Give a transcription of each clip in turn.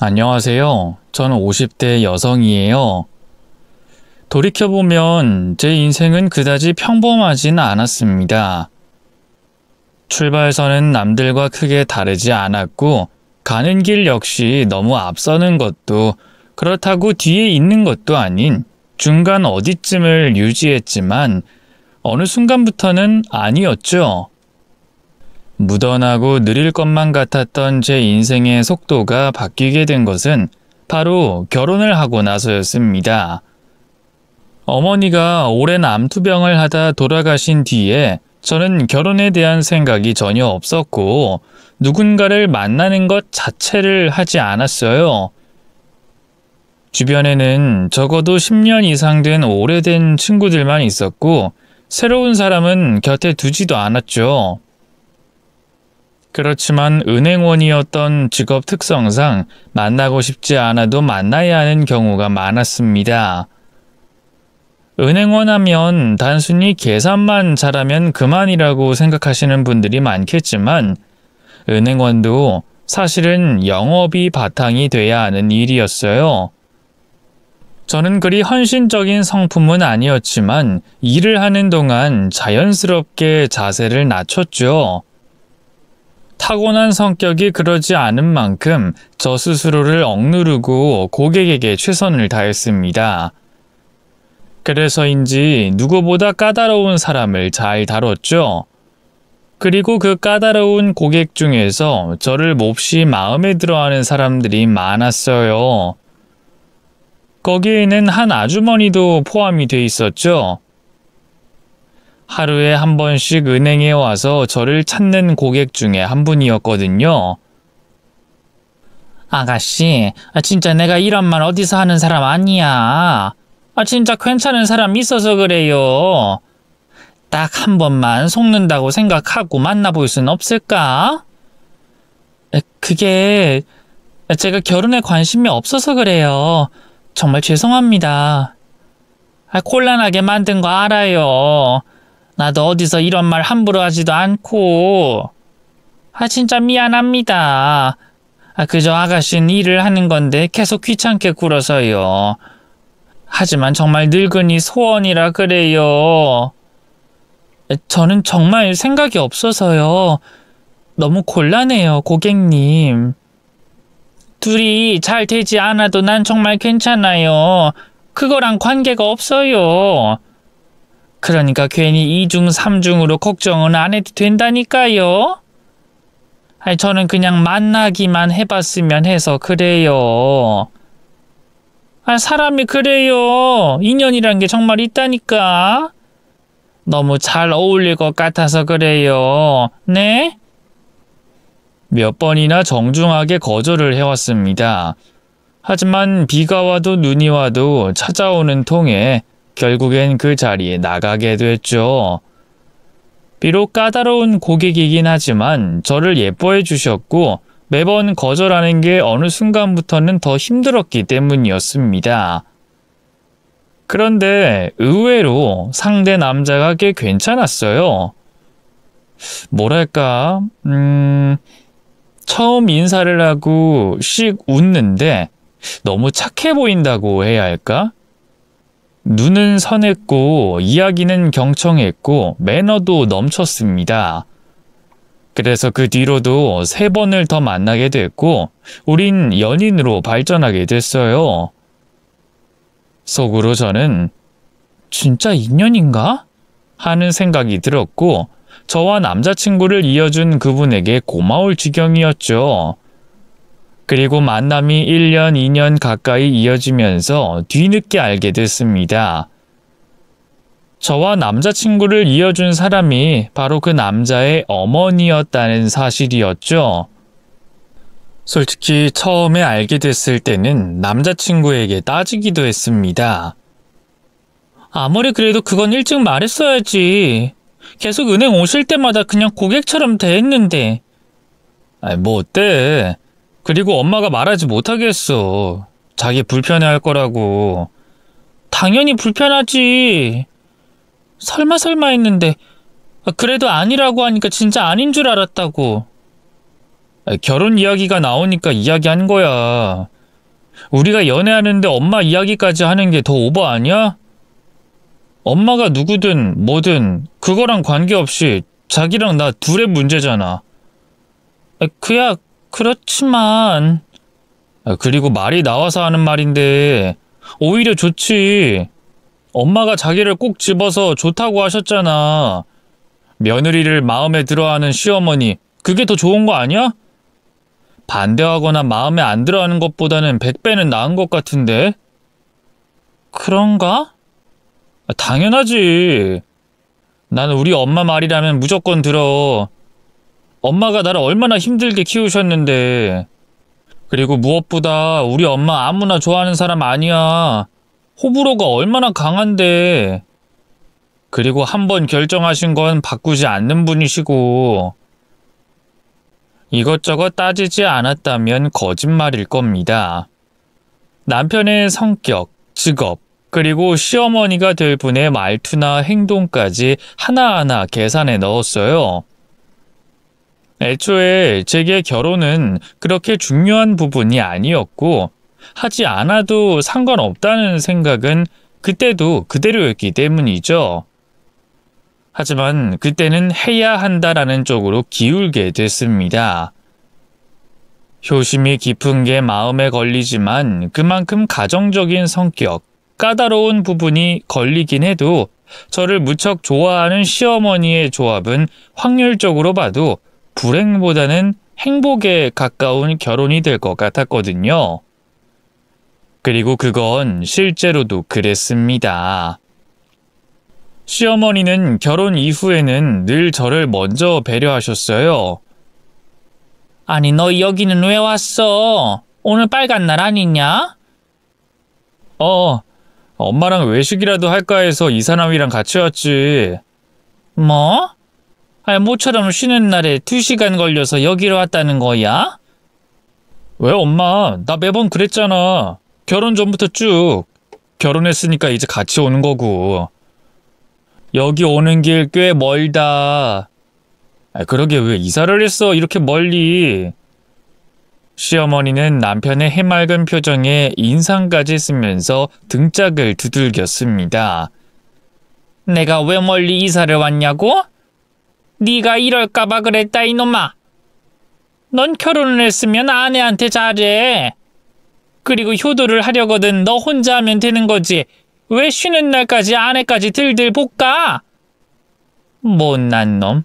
안녕하세요. 저는 50대 여성이에요. 돌이켜보면 제 인생은 그다지 평범하진 않았습니다. 출발선은 남들과 크게 다르지 않았고, 가는 길 역시 너무 앞서는 것도 그렇다고 뒤에 있는 것도 아닌 중간 어디쯤을 유지했지만 어느 순간부터는 아니었죠. 무던하고 느릴 것만 같았던 제 인생의 속도가 바뀌게 된 것은 바로 결혼을 하고 나서였습니다. 어머니가 오랜 암투병을 하다 돌아가신 뒤에 저는 결혼에 대한 생각이 전혀 없었고 누군가를 만나는 것 자체를 하지 않았어요. 주변에는 적어도 10년 이상 된 오래된 친구들만 있었고 새로운 사람은 곁에 두지도 않았죠. 그렇지만 은행원이었던 직업 특성상 만나고 싶지 않아도 만나야 하는 경우가 많았습니다. 은행원 하면 단순히 계산만 잘하면 그만이라고 생각하시는 분들이 많겠지만 은행원도 사실은 영업이 바탕이 돼야 하는 일이었어요. 저는 그리 헌신적인 성품은 아니었지만 일을 하는 동안 자연스럽게 자세를 낮췄죠. 타고난 성격이 그러지 않은 만큼 저 스스로를 억누르고 고객에게 최선을 다했습니다. 그래서인지 누구보다 까다로운 사람을 잘 다뤘죠. 그리고 그 까다로운 고객 중에서 저를 몹시 마음에 들어하는 사람들이 많았어요. 거기에는 한 아주머니도 포함이 돼 있었죠. 하루에 한 번씩 은행에 와서 저를 찾는 고객 중에 한 분이었거든요. 아가씨, 진짜 내가 이런 말 어디서 하는 사람 아니야. 진짜 괜찮은 사람 있어서 그래요. 딱 한 번만 속는다고 생각하고 만나볼 순 없을까? 그게 제가 결혼에 관심이 없어서 그래요. 정말 죄송합니다. 곤란하게 만든 거 알아요. 나도 어디서 이런 말 함부로 하지도 않고. 진짜 미안합니다. 그저 아가씨는 일을 하는 건데 계속 귀찮게 굴어서요. 하지만 정말 늙은이 소원이라 그래요. 저는 정말 생각이 없어서요. 너무 곤란해요, 고객님. 둘이 잘 되지 않아도 난 정말 괜찮아요. 그거랑 관계가 없어요. 그러니까 괜히 2중, 3중으로 걱정은 안 해도 된다니까요. 저는 그냥 만나기만 해봤으면 해서 그래요. 사람이 그래요. 인연이란 게 정말 있다니까. 너무 잘 어울릴 것 같아서 그래요. 네? 몇 번이나 정중하게 거절을 해왔습니다. 하지만 비가 와도 눈이 와도 찾아오는 통에 결국엔 그 자리에 나가게 됐죠. 비록 까다로운 고객이긴 하지만 저를 예뻐해 주셨고 매번 거절하는 게 어느 순간부터는 더 힘들었기 때문이었습니다. 그런데 의외로 상대 남자가 꽤 괜찮았어요. 뭐랄까, 처음 인사를 하고 씩 웃는데 너무 착해 보인다고 해야 할까? 눈은 선했고 이야기는 경청했고 매너도 넘쳤습니다. 그래서 그 뒤로도 3번을 더 만나게 됐고 우린 연인으로 발전하게 됐어요. 속으로 저는 진짜 인연인가? 하는 생각이 들었고 저와 남자친구를 이어준 그분에게 고마울 지경이었죠. 그리고 만남이 1년, 2년 가까이 이어지면서 뒤늦게 알게 됐습니다. 저와 남자친구를 이어준 사람이 바로 그 남자의 어머니였다는 사실이었죠. 솔직히 처음에 알게 됐을 때는 남자친구에게 따지기도 했습니다. 아무리 그래도 그건 일찍 말했어야지. 계속 은행 오실 때마다 그냥 고객처럼 대했는데. 뭐 어때? 그리고 엄마가 말하지 못하겠어. 자기 불편해할 거라고. 당연히 불편하지. 설마 했는데 그래도 아니라고 하니까 진짜 아닌 줄 알았다고. 결혼 이야기가 나오니까 이야기한 거야. 우리가 연애하는데 엄마 이야기까지 하는 게 더 오버 아니야? 엄마가 누구든 뭐든 그거랑 관계없이 자기랑 나 둘의 문제잖아. 그야 그렇지만. 그리고 말이 나와서 하는 말인데 오히려 좋지. 엄마가 자기를 꼭 집어서 좋다고 하셨잖아. 며느리를 마음에 들어하는 시어머니, 그게 더 좋은 거 아니야? 반대하거나 마음에 안 들어하는 것보다는 100배는 나은 것 같은데? 그런가? 당연하지. 나는 우리 엄마 말이라면 무조건 들어. 엄마가 나를 얼마나 힘들게 키우셨는데. 그리고 무엇보다 우리 엄마 아무나 좋아하는 사람 아니야. 호불호가 얼마나 강한데. 그리고 한번 결정하신 건 바꾸지 않는 분이시고. 이것저것 따지지 않았다면 거짓말일 겁니다. 남편의 성격, 직업, 그리고 시어머니가 될 분의 말투나 행동까지 하나하나 계산해 넣었어요. 애초에 제게 결혼은 그렇게 중요한 부분이 아니었고 하지 않아도 상관없다는 생각은 그때도 그대로였기 때문이죠. 하지만 그때는 해야 한다라는 쪽으로 기울게 됐습니다. 효심이 깊은 게 마음에 걸리지만 그만큼 가정적인 성격, 까다로운 부분이 걸리긴 해도 저를 무척 좋아하는 시어머니의 조합은 확률적으로 봐도 불행보다는 행복에 가까운 결혼이 될 것 같았거든요. 그리고 그건 실제로도 그랬습니다. 시어머니는 결혼 이후에는 늘 저를 먼저 배려하셨어요. 아니, 너 여기는 왜 왔어? 오늘 빨간 날 아니냐? 엄마랑 외식이라도 할까 해서 이사람이랑 같이 왔지. 뭐? 아니, 모처럼 쉬는 날에 2시간 걸려서 여기로 왔다는 거야? 왜 엄마? 나 매번 그랬잖아. 결혼 전부터 쭉. 결혼했으니까 이제 같이 오는 거고. 여기 오는 길 꽤 멀다. 그러게 왜 이사를 했어? 이렇게 멀리. 시어머니는 남편의 해맑은 표정에 인상까지 쓰면서 등짝을 두들겼습니다. 내가 왜 멀리 이사를 왔냐고? 네가 이럴까봐 그랬다 이놈아. 넌 결혼을 했으면 아내한테 잘해. 그리고 효도를 하려거든 너 혼자 하면 되는 거지. 왜 쉬는 날까지 아내까지 들들 볶아? 못난 놈.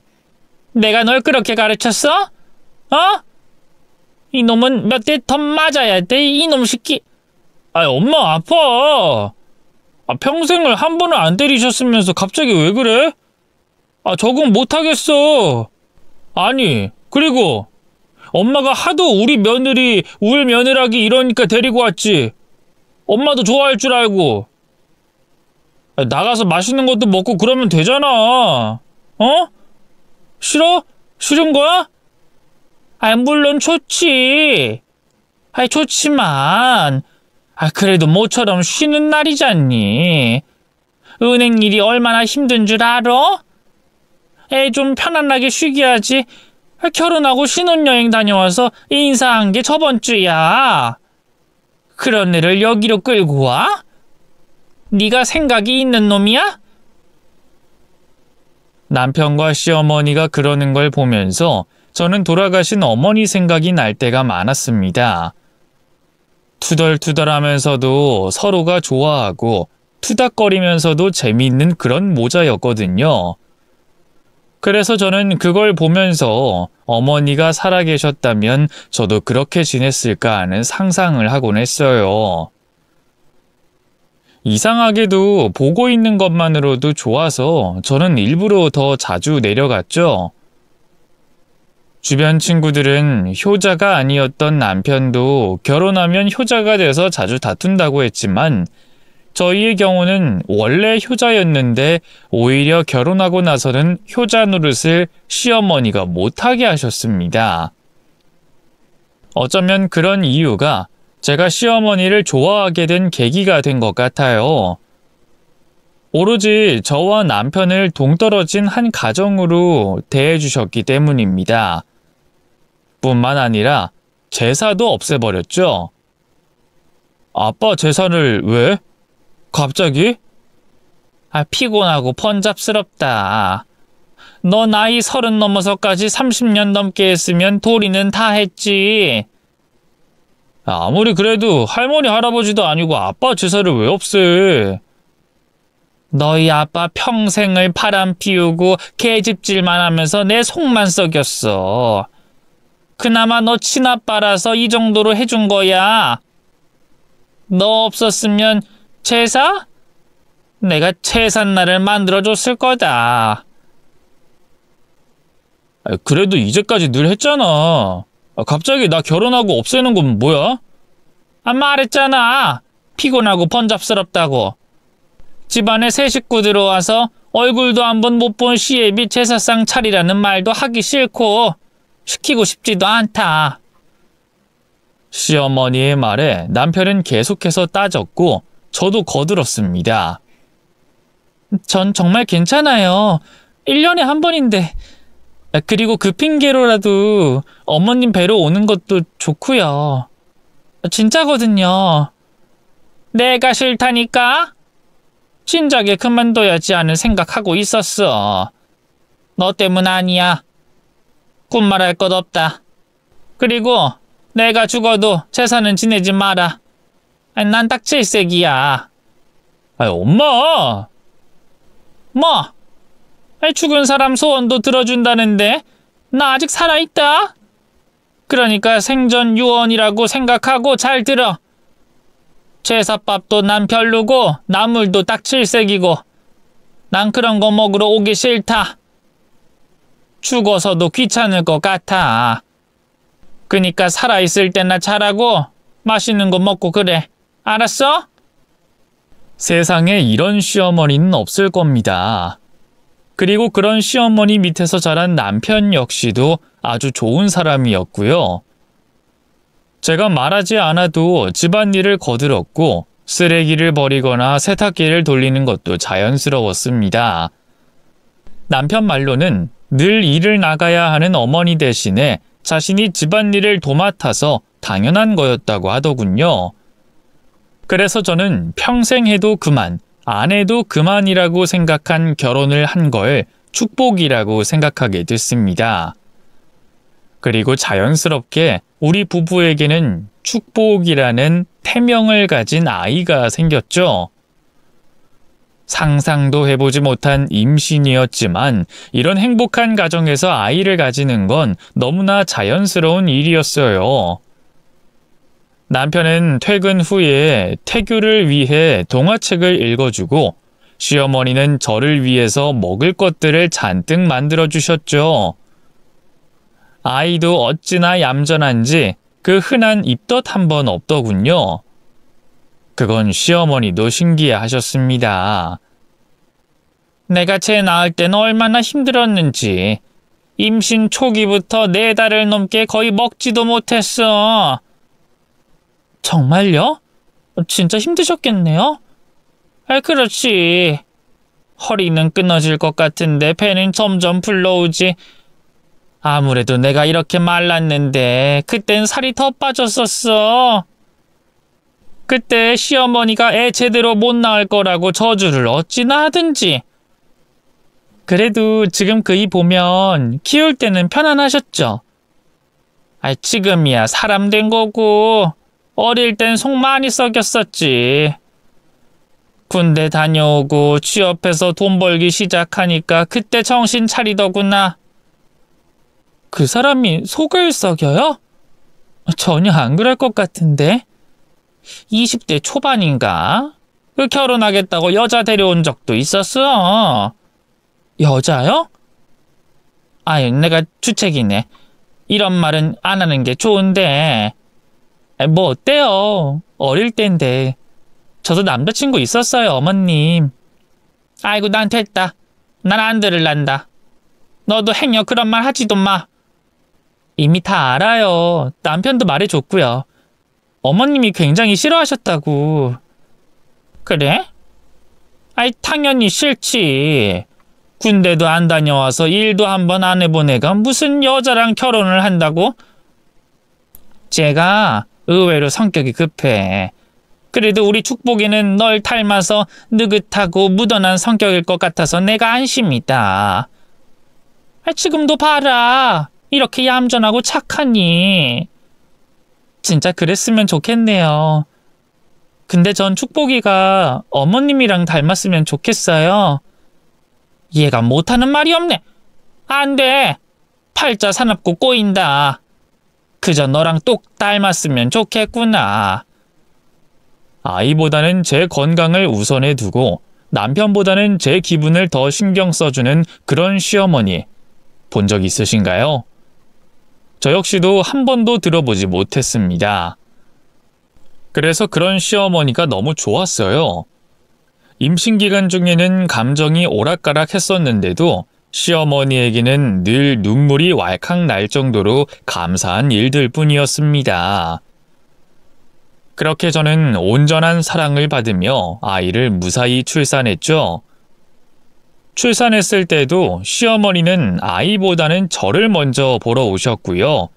내가 널 그렇게 가르쳤어? 이놈은 몇 대 더 맞아야 돼, 이놈 새끼. 엄마 아파. 평생을 한 번을 안 때리셨으면서 갑자기 왜 그래? 적응 못하겠어. 아니, 그리고 엄마가 하도 우리 며느리, 울 며느라기 이러니까 데리고 왔지. 엄마도 좋아할 줄 알고. 나가서 맛있는 것도 먹고 그러면 되잖아. 싫어? 싫은 거야? 물론 좋지. 좋지만 그래도 모처럼 쉬는 날이잖니. 은행 일이 얼마나 힘든 줄 알아? 애 좀 편안하게 쉬게 하지. 결혼하고 신혼여행 다녀와서 인사한 게 저번 주야. 그런 애를 여기로 끌고 와? 네가 생각이 있는 놈이야? 남편과 시어머니가 그러는 걸 보면서 저는 돌아가신 어머니 생각이 날 때가 많았습니다. 투덜투덜하면서도 서로가 좋아하고 투닥거리면서도 재미있는 그런 모자였거든요. 그래서 저는 그걸 보면서 어머니가 살아계셨다면 저도 그렇게 지냈을까 하는 상상을 하곤 했어요. 이상하게도 보고 있는 것만으로도 좋아서 저는 일부러 더 자주 내려갔죠. 주변 친구들은 효자가 아니었던 남편도 결혼하면 효자가 돼서 자주 다툰다고 했지만 저희의 경우는 원래 효자였는데 오히려 결혼하고 나서는 효자 노릇을 시어머니가 못하게 하셨습니다. 어쩌면 그런 이유가 제가 시어머니를 좋아하게 된 계기가 된 것 같아요. 오로지 저와 남편을 동떨어진 한 가정으로 대해주셨기 때문입니다. 뿐만 아니라 제사도 없애버렸죠. 아빠 제사를 왜? 갑자기? 피곤하고 번잡스럽다. 너 나이 30 넘어서까지 30년 넘게 했으면 도리는 다 했지. 아무리 그래도 할머니 할아버지도 아니고 아빠 제사를 왜 없애? 너희 아빠 평생을 바람 피우고 계집질만 하면서 내 속만 썩였어. 그나마 너 친아빠라서 이 정도로 해준 거야. 너 없었으면 제사? 내가 제삿날을 만들어줬을 거다. 그래도 이제까지 늘 했잖아. 갑자기 나 결혼하고 없애는 건 뭐야? 말했잖아. 피곤하고 번잡스럽다고. 집안에 새 식구 들어와서 얼굴도 한번 못 본 시애비 제사상 차리라는 말도 하기 싫고 시키고 싶지도 않다. 시어머니의 말에 남편은 계속해서 따졌고 저도 거들었습니다. 전 정말 괜찮아요. 1년에 한 번인데. 그리고 그 핑계로라도 어머님 뵈러 오는 것도 좋고요. 진짜거든요. 내가 싫다니까? 진작에 그만둬야지 하는 생각하고 있었어. 너 때문 아니야. 군말할 것 없다. 그리고 내가 죽어도 제사는 지내지 마라. 난 딱 7세기야. 엄마! 뭐? 죽은 사람 소원도 들어준다는데 나 아직 살아있다? 그러니까 생전 유언이라고 생각하고 잘 들어. 제사밥도 난 별로고 나물도 딱 7세기고 난 그런 거 먹으러 오기 싫다. 죽어서도 귀찮을 것 같아. 그니까 살아있을 때나 잘하고 맛있는 거 먹고 그래. 알았어? 세상에 이런 시어머니는 없을 겁니다. 그리고 그런 시어머니 밑에서 자란 남편 역시도 아주 좋은 사람이었고요. 제가 말하지 않아도 집안일을 거들었고 쓰레기를 버리거나 세탁기를 돌리는 것도 자연스러웠습니다. 남편 말로는 늘 일을 나가야 하는 어머니 대신에 자신이 집안일을 도맡아서 당연한 거였다고 하더군요. 그래서 저는 평생 해도 그만, 안 해도 그만이라고 생각한 결혼을 한 걸 축복이라고 생각하게 됐습니다. 그리고 자연스럽게 우리 부부에게는 축복이라는 태명을 가진 아이가 생겼죠. 상상도 해보지 못한 임신이었지만 이런 행복한 가정에서 아이를 가지는 건 너무나 자연스러운 일이었어요. 남편은 퇴근 후에 태교를 위해 동화책을 읽어주고 시어머니는 저를 위해서 먹을 것들을 잔뜩 만들어주셨죠. 아이도 어찌나 얌전한지 그 흔한 입덧 한 번 없더군요. 그건 시어머니도 신기해하셨습니다. 내가 쟤 낳을 때는 얼마나 힘들었는지. 임신 초기부터 4달을 넘게 거의 먹지도 못했어. 정말요? 진짜 힘드셨겠네요? 그렇지. 허리는 끊어질 것 같은데 배는 점점 불러오지. 아무래도 내가 이렇게 말랐는데 그땐 살이 더 빠졌었어. 그때 시어머니가 애 제대로 못 낳을 거라고 저주를 어찌나 하든지. 그래도 지금 그이 보면 키울 때는 편안하셨죠? 지금이야 사람 된 거고 어릴 땐 속 많이 썩였었지. 군대 다녀오고 취업해서 돈 벌기 시작하니까 그때 정신 차리더구나. 그 사람이 속을 썩여요? 전혀 안 그럴 것 같은데. 20대 초반인가? 결혼하겠다고 여자 데려온 적도 있었어. 여자요? 내가 주책이네. 이런 말은 안 하는 게 좋은데. 뭐 어때요? 어릴 땐데. 저도 남자친구 있었어요, 어머님. 아이고, 난 됐다. 난 안 들을란다. 너도 행여 그런 말 하지도 마. 이미 다 알아요. 남편도 말해줬고요. 어머님이 굉장히 싫어하셨다고. 그래? 당연히 싫지. 군대도 안 다녀와서 일도 한 번 안 해본 애가 무슨 여자랑 결혼을 한다고? 제가 의외로 성격이 급해. 그래도 우리 축복이는 널 닮아서 느긋하고 무던한 성격일 것 같아서 내가 안심이다. 지금도 봐라. 이렇게 얌전하고 착하니. 진짜 그랬으면 좋겠네요. 근데 전 축복이가 어머님이랑 닮았으면 좋겠어요. 얘가 못하는 말이 없네. 안 돼. 팔자 사납고 꼬인다. 그저 너랑 똑 닮았으면 좋겠구나. 아이보다는 제 건강을 우선해 두고 남편보다는 제 기분을 더 신경 써주는 그런 시어머니 본 적 있으신가요? 저 역시도 한 번도 들어보지 못했습니다. 그래서 그런 시어머니가 너무 좋았어요. 임신 기간 중에는 감정이 오락가락 했었는데도 시어머니에게는 늘 눈물이 왈칵 날 정도로 감사한 일들 뿐이었습니다. 그렇게 저는 온전한 사랑을 받으며 아이를 무사히 출산했죠. 출산했을 때도 시어머니는 아이보다는 저를 먼저 보러 오셨고요.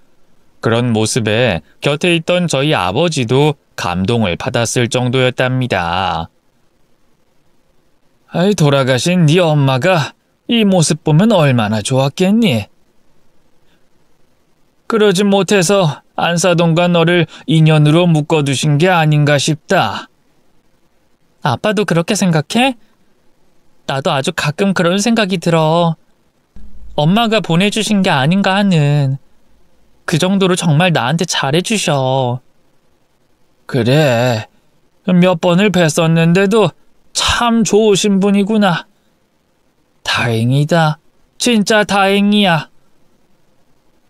그런 모습에 곁에 있던 저희 아버지도 감동을 받았을 정도였답니다. 아이, 돌아가신 네 엄마가 이 모습 보면 얼마나 좋았겠니? 그러지 못해서 안사돈과 너를 인연으로 묶어두신 게 아닌가 싶다. 아빠도 그렇게 생각해? 나도 아주 가끔 그런 생각이 들어. 엄마가 보내주신 게 아닌가 하는. 그 정도로 정말 나한테 잘해주셔. 그래, 몇 번을 뵀었는데도 참 좋으신 분이구나. 다행이다. 진짜 다행이야.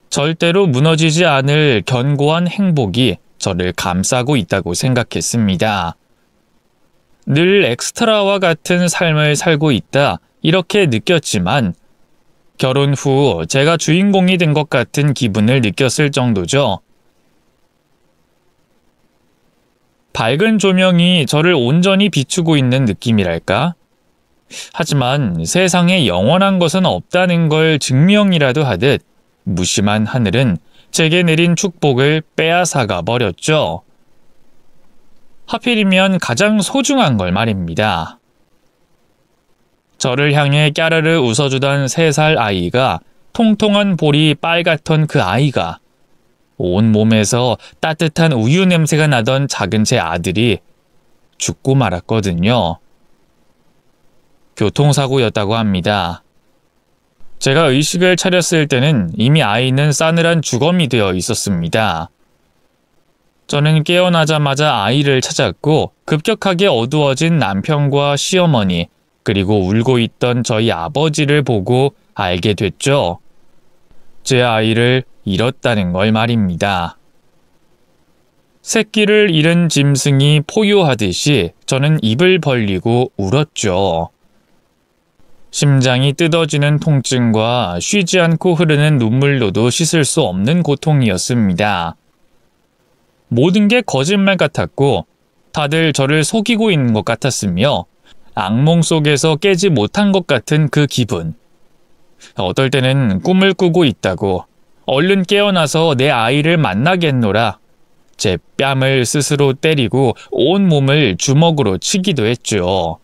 절대로 무너지지 않을 견고한 행복이 저를 감싸고 있다고 생각했습니다. 늘 엑스트라와 같은 삶을 살고 있다 이렇게 느꼈지만 결혼 후 제가 주인공이 된 것 같은 기분을 느꼈을 정도죠. 밝은 조명이 저를 온전히 비추고 있는 느낌이랄까? 하지만 세상에 영원한 것은 없다는 걸 증명이라도 하듯 무심한 하늘은 제게 내린 축복을 빼앗아가 버렸죠. 하필이면 가장 소중한 걸 말입니다. 저를 향해 까르르 웃어주던 3살 아이가, 통통한 볼이 빨갛던 그 아이가, 온 몸에서 따뜻한 우유 냄새가 나던 작은 제 아들이 죽고 말았거든요. 교통사고였다고 합니다. 제가 의식을 차렸을 때는 이미 아이는 싸늘한 주검이 되어 있었습니다. 저는 깨어나자마자 아이를 찾았고 급격하게 어두워진 남편과 시어머니 그리고 울고 있던 저희 아버지를 보고 알게 됐죠. 제 아이를 잃었다는 걸 말입니다. 새끼를 잃은 짐승이 포효하듯이 저는 입을 벌리고 울었죠. 심장이 뜯어지는 통증과 쉬지 않고 흐르는 눈물로도 씻을 수 없는 고통이었습니다. 모든 게 거짓말 같았고 다들 저를 속이고 있는 것 같았으며 악몽 속에서 깨지 못한 것 같은 그 기분. 어떨 때는 꿈을 꾸고 있다고 얼른 깨어나서 내 아이를 만나겠노라. 제 뺨을 스스로 때리고 온 몸을 주먹으로 치기도 했죠.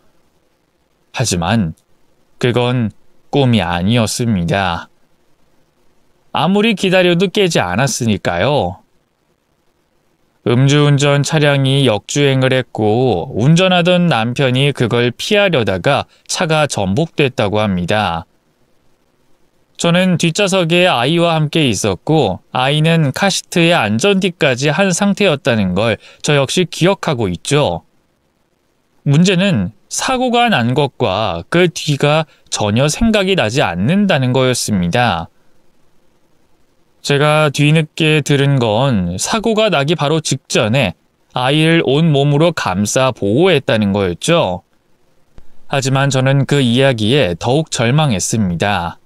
하지만 그건 꿈이 아니었습니다. 아무리 기다려도 깨지 않았으니까요. 음주운전 차량이 역주행을 했고 운전하던 남편이 그걸 피하려다가 차가 전복됐다고 합니다. 저는 뒷좌석에 아이와 함께 있었고 아이는 카시트의 안전띠까지 한 상태였다는 걸 저 역시 기억하고 있죠. 문제는 사고가 난 것과 그 뒤가 전혀 생각이 나지 않는다는 거였습니다. 제가 뒤늦게 들은 건 사고가 나기 바로 직전에 아이를 온몸으로 감싸 보호했다는 거였죠. 하지만 저는 그 이야기에 더욱 절망했습니다.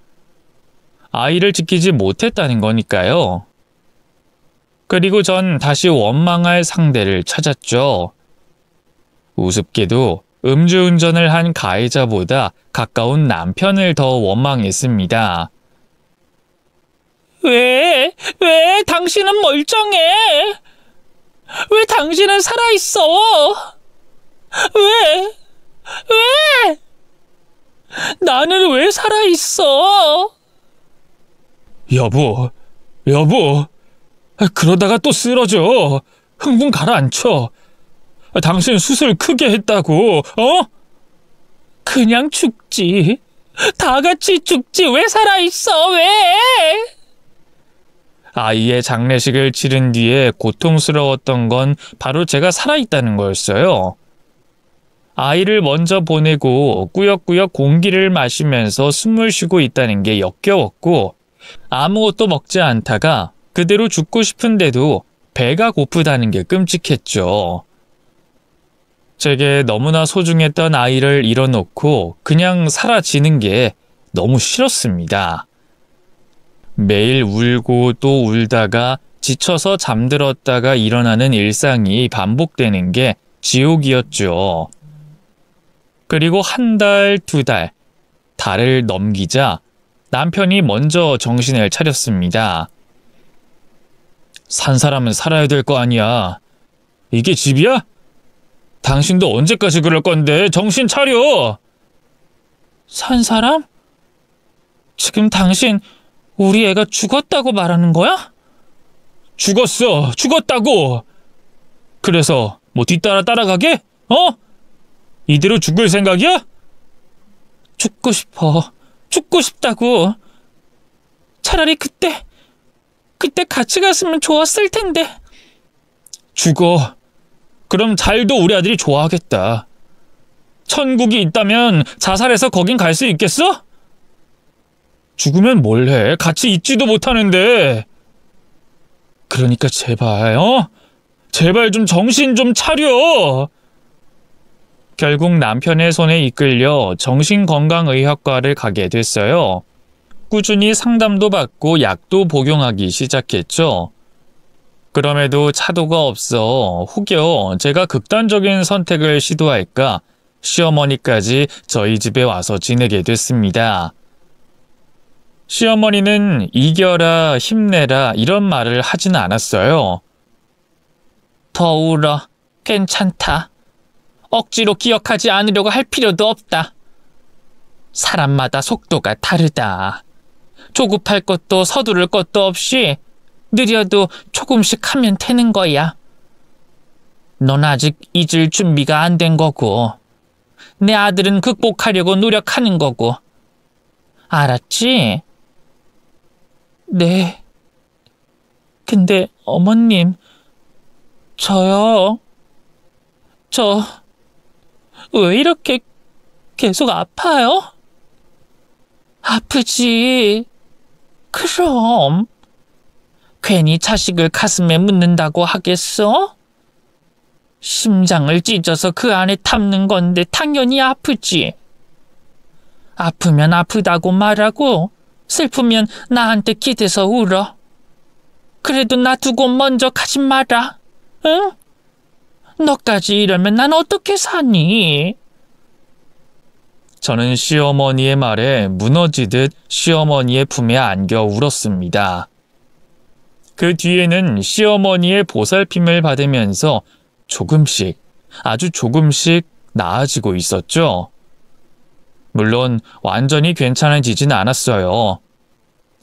아이를 지키지 못했다는 거니까요. 그리고 전 다시 원망할 상대를 찾았죠. 우습게도 음주운전을 한 가해자보다 가까운 남편을 더 원망했습니다. 왜 당신은 멀쩡해? 왜 당신은 살아있어? 왜? 왜? 나는 왜 살아있어? 여보, 그러다가 또 쓰러져. 흥분 가라앉혀. 당신 수술 크게 했다고, 어? 그냥 죽지. 다 같이 죽지. 왜 살아있어? 왜? 아이의 장례식을 치른 뒤에 고통스러웠던 건 바로 제가 살아있다는 거였어요. 아이를 먼저 보내고 꾸역꾸역 공기를 마시면서 숨을 쉬고 있다는 게 역겨웠고, 아무것도 먹지 않다가 그대로 죽고 싶은데도 배가 고프다는 게 끔찍했죠. 제게 너무나 소중했던 아이를 잃어놓고 그냥 사라지는 게 너무 싫었습니다. 매일 울고 또 울다가 지쳐서 잠들었다가 일어나는 일상이 반복되는 게 지옥이었죠. 그리고 한 달, 두 달, 달을 넘기자 남편이 먼저 정신을 차렸습니다. 산 사람은 살아야 될 거 아니야. 이게 집이야? 당신도 언제까지 그럴 건데 정신 차려! 산 사람? 지금 당신 우리 애가 죽었다고 말하는 거야? 죽었다고! 그래서 뭐 뒤따라 따라가게? 어? 이대로 죽을 생각이야? 죽고 싶다고. 차라리 그때 같이 갔으면 좋았을 텐데. 죽어. 그럼 잘도 우리 아들이 좋아하겠다. 천국이 있다면 자살해서 거긴 갈 수 있겠어? 죽으면 뭘 해? 같이 있지도 못하는데. 그러니까 제발, 제발 좀 정신 좀 차려. 결국 남편의 손에 이끌려 정신건강의학과를 가게 됐어요. 꾸준히 상담도 받고 약도 복용하기 시작했죠. 그럼에도 차도가 없어 혹여 제가 극단적인 선택을 시도할까 시어머니까지 저희 집에 와서 지내게 됐습니다. 시어머니는 이겨라, 힘내라 이런 말을 하진 않았어요. 더 울어. 괜찮다. 억지로 기억하지 않으려고 할 필요도 없다. 사람마다 속도가 다르다. 조급할 것도 서두를 것도 없이 느려도 조금씩 하면 되는 거야. 넌 아직 잊을 준비가 안 된 거고 내 아들은 극복하려고 노력하는 거고. 알았지? 네. 근데 어머님, 저요. 왜 이렇게 계속 아파요? 아프지. 그럼. 괜히 자식을 가슴에 묻는다고 하겠어? 심장을 찢어서 그 안에 담는 건데 당연히 아프지. 아프면 아프다고 말하고 슬프면 나한테 기대서 울어. 그래도 나 두고 먼저 가지 마라. 응? 너까지 이러면 난 어떻게 사니? 저는 시어머니의 말에 무너지듯 시어머니의 품에 안겨 울었습니다. 그 뒤에는 시어머니의 보살핌을 받으면서 조금씩, 아주 조금씩 나아지고 있었죠. 물론 완전히 괜찮아지진 않았어요.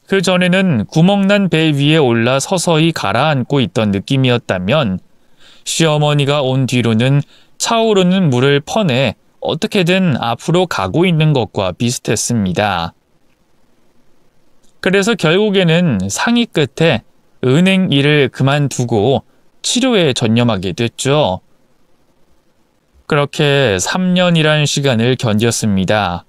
그 전에는 구멍난 배 위에 올라 서서히 가라앉고 있던 느낌이었다면 시어머니가 온 뒤로는 차오르는 물을 퍼내 어떻게든 앞으로 가고 있는 것과 비슷했습니다. 그래서 결국에는 상의 끝에 은행 일을 그만두고 치료에 전념하게 됐죠. 그렇게 3년이란 시간을 견뎠습니다.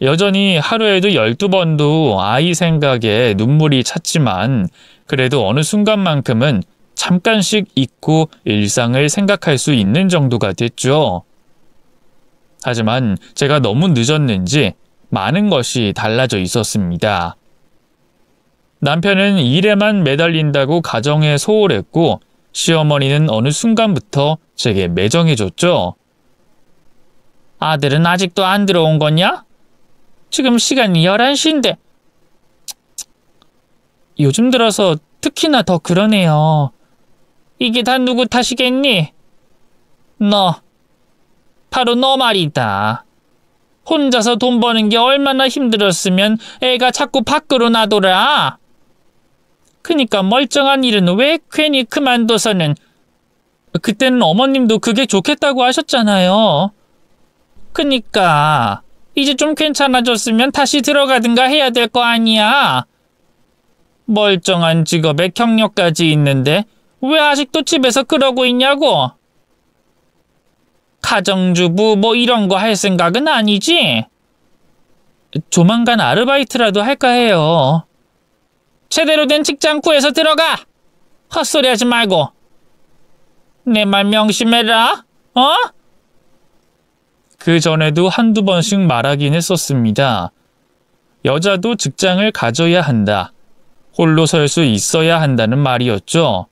여전히 하루에도 12번도 아이 생각에 눈물이 찼지만 그래도 어느 순간만큼은 잠깐씩 잊고 일상을 생각할 수 있는 정도가 됐죠. 하지만 제가 너무 늦었는지 많은 것이 달라져 있었습니다. 남편은 일에만 매달린다고 가정에 소홀했고 시어머니는 어느 순간부터 제게 매정해졌죠. 아들은 아직도 안 들어온 거냐? 지금 시간이 11시인데. 요즘 들어서 특히나 더 그러네요. 이게 다 누구 탓이겠니? 너, 바로 너 말이다. 혼자서 돈 버는 게 얼마나 힘들었으면 애가 자꾸 밖으로 나돌아. 그니까 멀쩡한 일은 왜 괜히 그만둬서는. 그때는 어머님도 그게 좋겠다고 하셨잖아요. 그니까 이제 좀 괜찮아졌으면 다시 들어가든가 해야 될 거 아니야. 멀쩡한 직업에 경력까지 있는데 왜 아직도 집에서 그러고 있냐고. 가정주부 뭐 이런 거 할 생각은 아니지? 조만간 아르바이트라도 할까 해요. 제대로 된 직장 구해서 들어가. 헛소리 하지 말고. 내 말 명심해라. 어? 그 전에도 한두 번씩 말하긴 했었습니다. 여자도 직장을 가져야 한다. 홀로 설 수 있어야 한다는 말이었죠.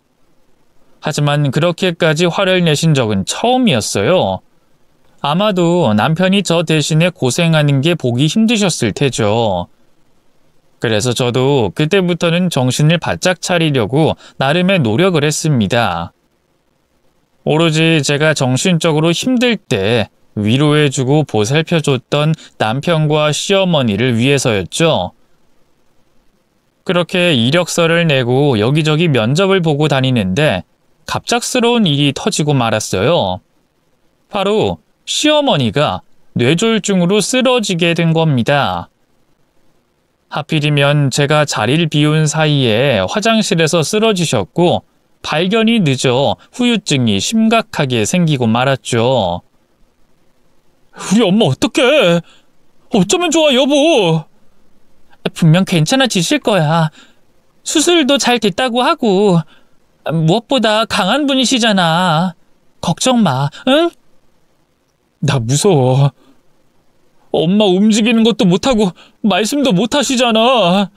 하지만 그렇게까지 화를 내신 적은 처음이었어요. 아마도 남편이 저 대신에 고생하는 게 보기 힘드셨을 테죠. 그래서 저도 그때부터는 정신을 바짝 차리려고 나름의 노력을 했습니다. 오로지 제가 정신적으로 힘들 때 위로해주고 보살펴줬던 남편과 시어머니를 위해서였죠. 그렇게 이력서를 내고 여기저기 면접을 보고 다니는데 갑작스러운 일이 터지고 말았어요. 바로 시어머니가 뇌졸중으로 쓰러지게 된 겁니다. 하필이면 제가 자리를 비운 사이에 화장실에서 쓰러지셨고 발견이 늦어 후유증이 심각하게 생기고 말았죠. 우리 엄마 어떡해? 어쩌면 좋아, 여보. 분명 괜찮아지실 거야. 수술도 잘 됐다고 하고 무엇보다 강한 분이시잖아. 걱정 마, 응? 나 무서워. 엄마 움직이는 것도 못하고 말씀도 못하시잖아.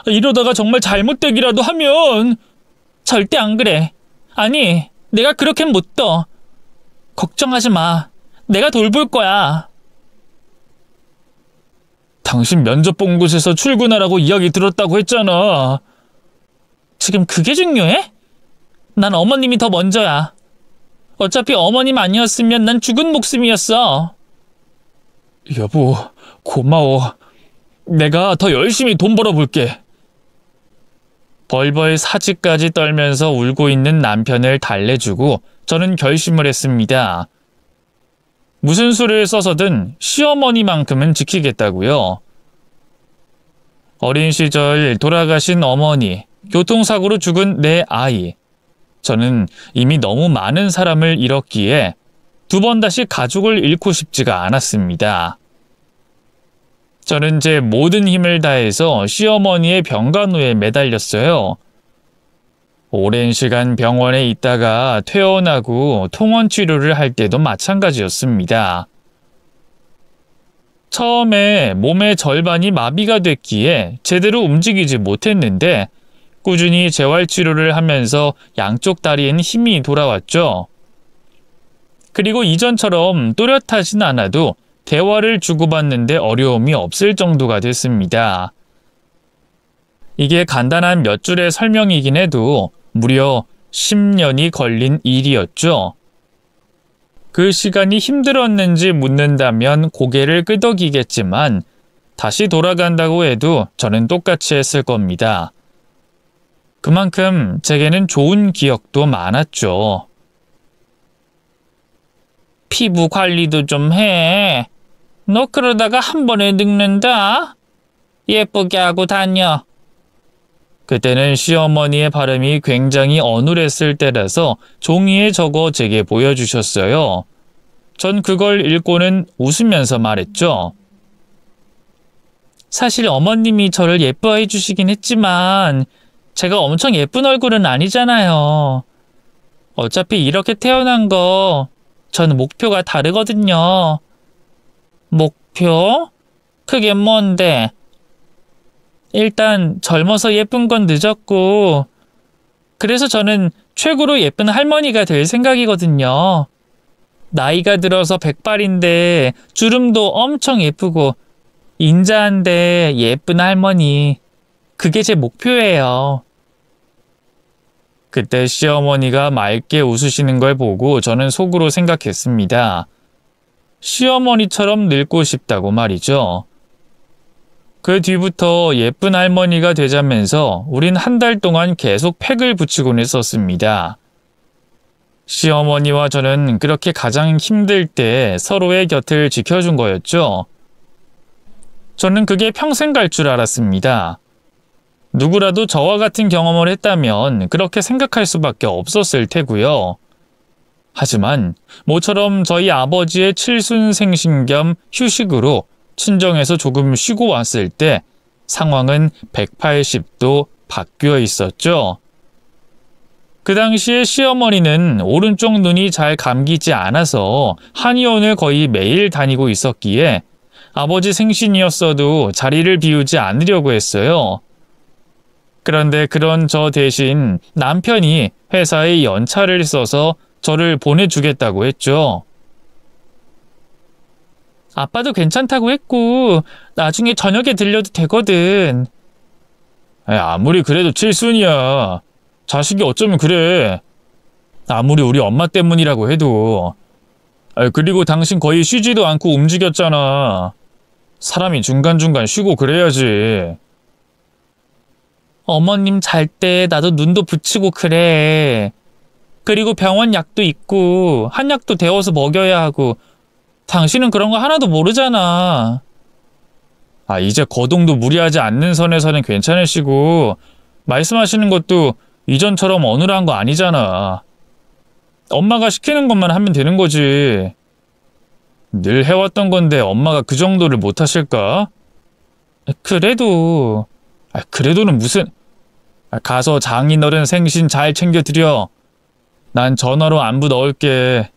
이러다가 정말 잘못되기라도 하면. 절대 안 그래. 아니, 내가 그렇게는 못 둬. 걱정하지 마. 내가 돌볼 거야. 당신 면접 본 곳에서 출근하라고 이야기 들었다고 했잖아. 지금 그게 중요해? 난 어머님이 더 먼저야. 어차피 어머님 아니었으면 난 죽은 목숨이었어. 여보, 고마워. 내가 더 열심히 돈 벌어볼게. 벌벌 사지까지 떨면서 울고 있는 남편을 달래주고 저는 결심을 했습니다. 무슨 수를 써서든 시어머니만큼은 지키겠다고요. 어린 시절 돌아가신 어머니, 교통사고로 죽은 내 아이. 저는 이미 너무 많은 사람을 잃었기에 두 번 다시 가족을 잃고 싶지가 않았습니다. 저는 제 모든 힘을 다해서 시어머니의 병간호에 매달렸어요. 오랜 시간 병원에 있다가 퇴원하고 통원 치료를 할 때도 마찬가지였습니다. 처음에 몸의 절반이 마비가 됐기에 제대로 움직이지 못했는데 꾸준히 재활치료를 하면서 양쪽 다리엔 힘이 돌아왔죠. 그리고 이전처럼 또렷하진 않아도 대화를 주고받는데 어려움이 없을 정도가 됐습니다. 이게 간단한 몇 줄의 설명이긴 해도 무려 10년이 걸린 일이었죠. 그 시간이 힘들었는지 묻는다면 고개를 끄덕이겠지만 다시 돌아간다고 해도 저는 똑같이 했을 겁니다. 그만큼 제게는 좋은 기억도 많았죠. 피부 관리도 좀 해. 너 그러다가 한 번에 늙는다. 예쁘게 하고 다녀. 그때는 시어머니의 발음이 굉장히 어눌했을 때라서 종이에 적어 제게 보여주셨어요. 전 그걸 읽고는 웃으면서 말했죠. 사실 어머님이 저를 예뻐해 주시긴 했지만 제가 엄청 예쁜 얼굴은 아니잖아요. 어차피 이렇게 태어난 거 저는 목표가 다르거든요. 목표? 그게 뭔데? 일단 젊어서 예쁜 건 늦었고 그래서 저는 최고로 예쁜 할머니가 될 생각이거든요. 나이가 들어서 백발인데 주름도 엄청 예쁘고 인자한데 예쁜 할머니. 그게 제 목표예요. 그때 시어머니가 맑게 웃으시는 걸 보고 저는 속으로 생각했습니다. 시어머니처럼 늙고 싶다고 말이죠. 그 뒤부터 예쁜 할머니가 되자면서 우린 한 달 동안 계속 팩을 붙이곤 했었습니다. 시어머니와 저는 그렇게 가장 힘들 때 서로의 곁을 지켜준 거였죠. 저는 그게 평생 갈 줄 알았습니다. 누구라도 저와 같은 경험을 했다면 그렇게 생각할 수밖에 없었을 테고요. 하지만 모처럼 저희 아버지의 칠순생신 겸 휴식으로 친정에서 조금 쉬고 왔을 때 상황은 180도 바뀌어 있었죠. 그 당시에 시어머니는 오른쪽 눈이 잘 감기지 않아서 한의원을 거의 매일 다니고 있었기에 아버지 생신이었어도 자리를 비우지 않으려고 했어요. 그런데 그런 저 대신 남편이 회사에 연차를 써서 저를 보내주겠다고 했죠. 아빠도 괜찮다고 했고 나중에 저녁에 들려도 되거든. 아무리 그래도 칠순이야. 자식이 어쩌면 그래. 아무리 우리 엄마 때문이라고 해도. 그리고 당신 거의 쉬지도 않고 움직였잖아. 사람이 중간중간 쉬고 그래야지. 어머님 잘 때 나도 눈도 붙이고 그래. 그리고 병원 약도 있고 한약도 데워서 먹여야 하고 당신은 그런 거 하나도 모르잖아. 이제 거동도 무리하지 않는 선에서는 괜찮으시고 말씀하시는 것도 이전처럼 어눌한 거 아니잖아. 엄마가 시키는 것만 하면 되는 거지. 늘 해왔던 건데 엄마가 그 정도를 못 하실까? 그래도는 무슨... 가서 장인어른 생신 잘 챙겨드려. 난 전화로 안부 넣을게.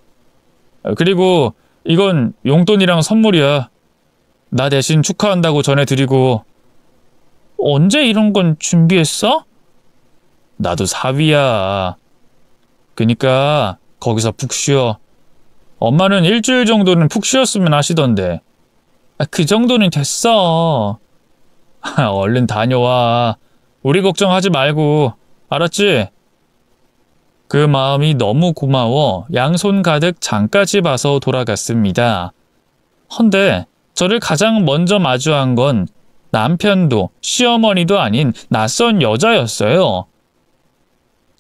그리고 이건 용돈이랑 선물이야. 나 대신 축하한다고 전해드리고. 언제 이런 건 준비했어? 나도 사위야. 그니까 거기서 푹 쉬어. 엄마는 일주일 정도는 푹 쉬었으면 하시던데. 그 정도는 됐어. 얼른 다녀와. 우리 걱정하지 말고. 알았지? 그 마음이 너무 고마워 양손 가득 장까지 봐서 돌아갔습니다. 헌데 저를 가장 먼저 마주한 건 남편도 시어머니도 아닌 낯선 여자였어요.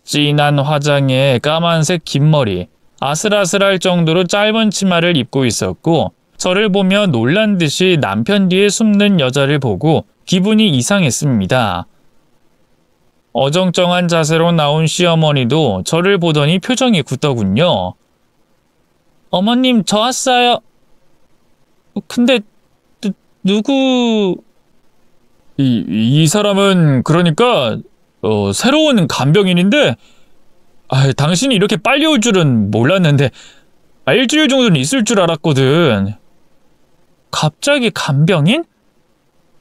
진한 화장에 까만색 긴 머리, 아슬아슬할 정도로 짧은 치마를 입고 있었고 저를 보며 놀란 듯이 남편 뒤에 숨는 여자를 보고 기분이 이상했습니다. 어정쩡한 자세로 나온 시어머니도 저를 보더니 표정이 굳더군요. 어머님, 저 왔어요. 근데 누구... 이 사람은 그러니까 새로운 간병인인데 당신이 이렇게 빨리 올 줄은 몰랐는데 일주일 정도는 있을 줄 알았거든. 갑자기 간병인?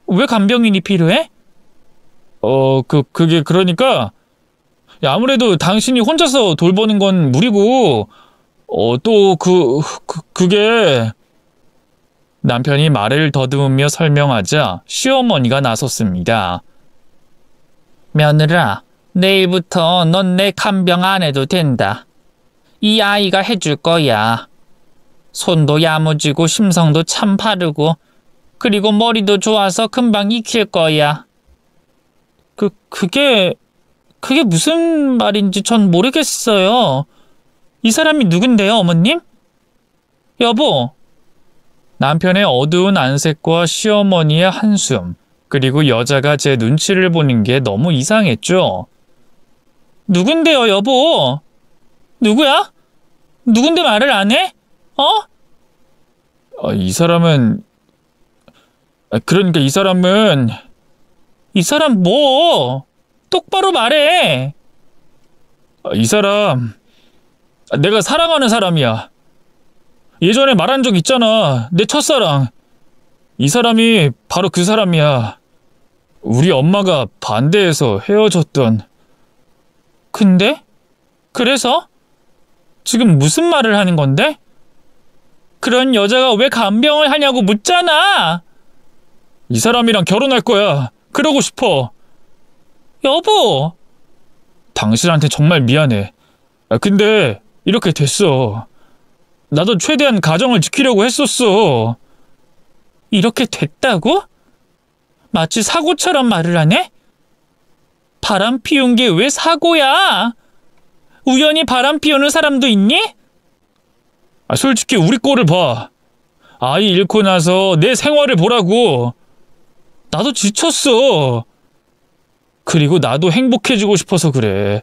왜 간병인이 필요해? 그게 그러니까 아무래도 당신이 혼자서 돌보는 건 무리고 또 그게 남편이 말을 더듬으며 설명하자 시어머니가 나섰습니다. 며느라, 내일부터 넌 내 간병 안 해도 된다. 이 아이가 해줄 거야. 손도 야무지고 심성도 참 바르고 그리고 머리도 좋아서 금방 익힐 거야. 그게 무슨 말인지 전 모르겠어요. 이 사람이 누군데요, 어머님? 여보. 남편의 어두운 안색과 시어머니의 한숨, 그리고 여자가 제 눈치를 보는 게 너무 이상했죠. 누군데요, 여보? 누구야? 누군데 말을 안 해? 이 사람은... 그러니까 이 사람 뭐? 똑바로 말해. 이 사람 내가 사랑하는 사람이야. 예전에 말한 적 있잖아. 내 첫사랑. 이 사람이 바로 그 사람이야. 우리 엄마가 반대해서 헤어졌던. 근데? 그래서? 지금 무슨 말을 하는 건데? 그런 여자가 왜 간병을 하냐고 묻잖아. 이 사람이랑 결혼할 거야. 그러고 싶어. 여보! 당신한테 정말 미안해. 근데 이렇게 됐어. 나도 최대한 가정을 지키려고 했었어. 이렇게 됐다고? 마치 사고처럼 말을 하네? 바람 피운 게 왜 사고야? 우연히 바람 피우는 사람도 있니? 솔직히 우리 꼴을 봐. 아이 잃고 나서 내 생활을 보라고. 나도 지쳤어. 그리고 나도 행복해지고 싶어서 그래.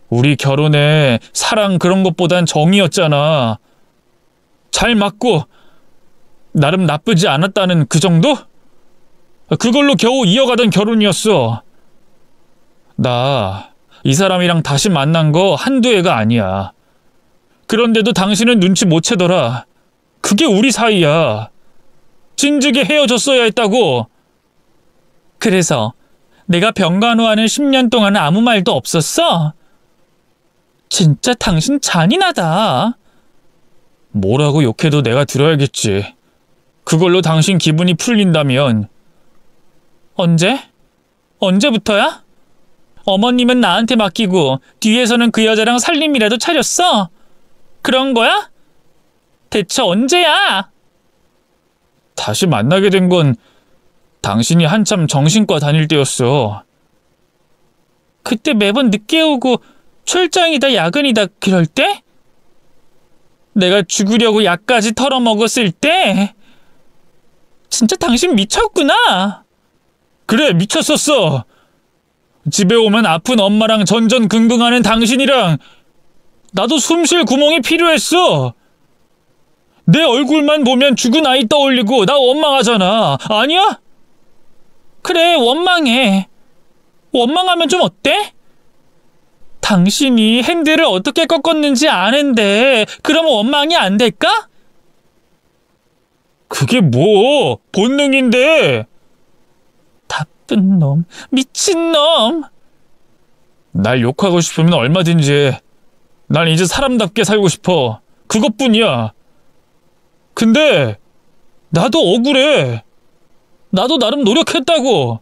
우리 결혼에 사랑 그런 것보단 정이었잖아. 잘 맞고 나름 나쁘지 않았다는 그 정도? 그걸로 겨우 이어가던 결혼이었어. 나 이 사람이랑 다시 만난 거 한두 해가 아니야. 그런데도 당신은 눈치 못 채더라. 그게 우리 사이야. 진즉에 헤어졌어야 했다고. 그래서 내가 병간호하는 10년 동안 아무 말도 없었어? 진짜 당신 잔인하다. 뭐라고 욕해도 내가 들어야겠지. 그걸로 당신 기분이 풀린다면. 언제? 언제부터야? 어머님은 나한테 맡기고 뒤에서는 그 여자랑 살림이라도 차렸어? 그런 거야? 대체 언제야? 다시 만나게 된 건 당신이 한참 정신과 다닐 때였어. 그때 매번 늦게 오고 출장이다 야근이다 그럴 때? 내가 죽으려고 약까지 털어먹었을 때? 진짜 당신 미쳤구나. 그래, 미쳤었어. 집에 오면 아픈 엄마랑 전전긍긍하는 당신이랑 나도 숨 쉴 구멍이 필요했어. 내 얼굴만 보면 죽은 아이 떠올리고 나 원망하잖아. 아니야? 그래, 원망해. 원망하면 좀 어때? 당신이 핸들을 어떻게 꺾었는지 아는데 그럼 원망이 안 될까? 그게 뭐 본능인데. 나쁜 놈, 미친놈. 날 욕하고 싶으면 얼마든지 해. 난 이제 사람답게 살고 싶어. 그것뿐이야. 근데 나도 억울해. 나도 나름 노력했다고.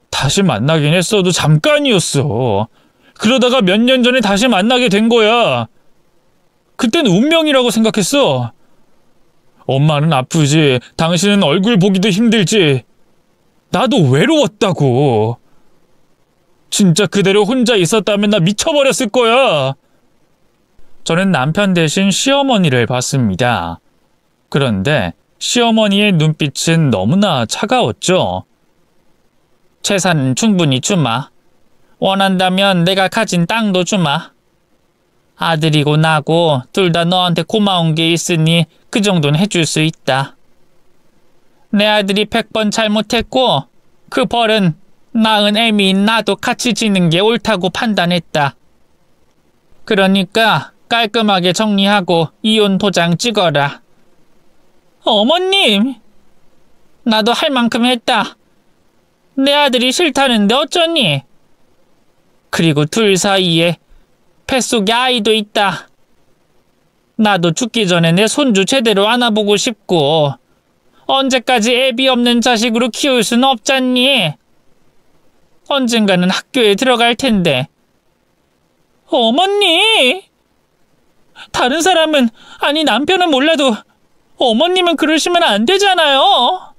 다시 만나긴 했어도 잠깐이었어. 그러다가 몇 년 전에 다시 만나게 된 거야. 그땐 운명이라고 생각했어. 엄마는 아프지, 당신은 얼굴 보기도 힘들지. 나도 외로웠다고. 진짜 그대로 혼자 있었다면 나 미쳐버렸을 거야. 저는 남편 대신 시어머니를 봤습니다. 그런데 시어머니의 눈빛은 너무나 차가웠죠. 재산은 충분히 주마. 원한다면 내가 가진 땅도 주마. 아들이고 나고 둘 다 너한테 고마운 게 있으니 그 정도는 해줄 수 있다. 내 아들이 100번 잘못했고 그 벌은 낳은 애미인 나도 같이 지는 게 옳다고 판단했다. 그러니까 깔끔하게 정리하고 이혼 도장 찍어라. 어머님! 나도 할 만큼 했다. 내 아들이 싫다는데 어쩌니? 그리고 둘 사이에 뱃속에 아이도 있다. 나도 죽기 전에 내 손주 제대로 안아보고 싶고 언제까지 애비 없는 자식으로 키울 순 없잖니? 언젠가는 학교에 들어갈 텐데. 어머니! 다른 사람은, 아니 남편은 몰라도 어머님은 그러시면 안 되잖아요.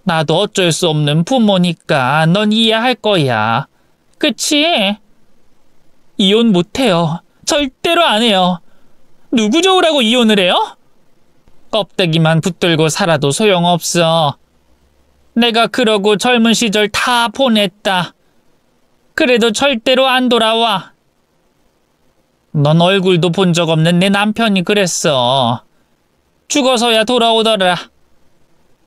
나도 어쩔 수 없는 부모니까 넌 이해할 거야. 그치? 이혼 못해요. 절대로 안 해요. 누구 좋으라고 이혼을 해요? 껍데기만 붙들고 살아도 소용없어. 내가 그러고 젊은 시절 다 보냈다. 그래도 절대로 안 돌아와. 넌 얼굴도 본 적 없는 내 남편이 그랬어. 죽어서야 돌아오더라.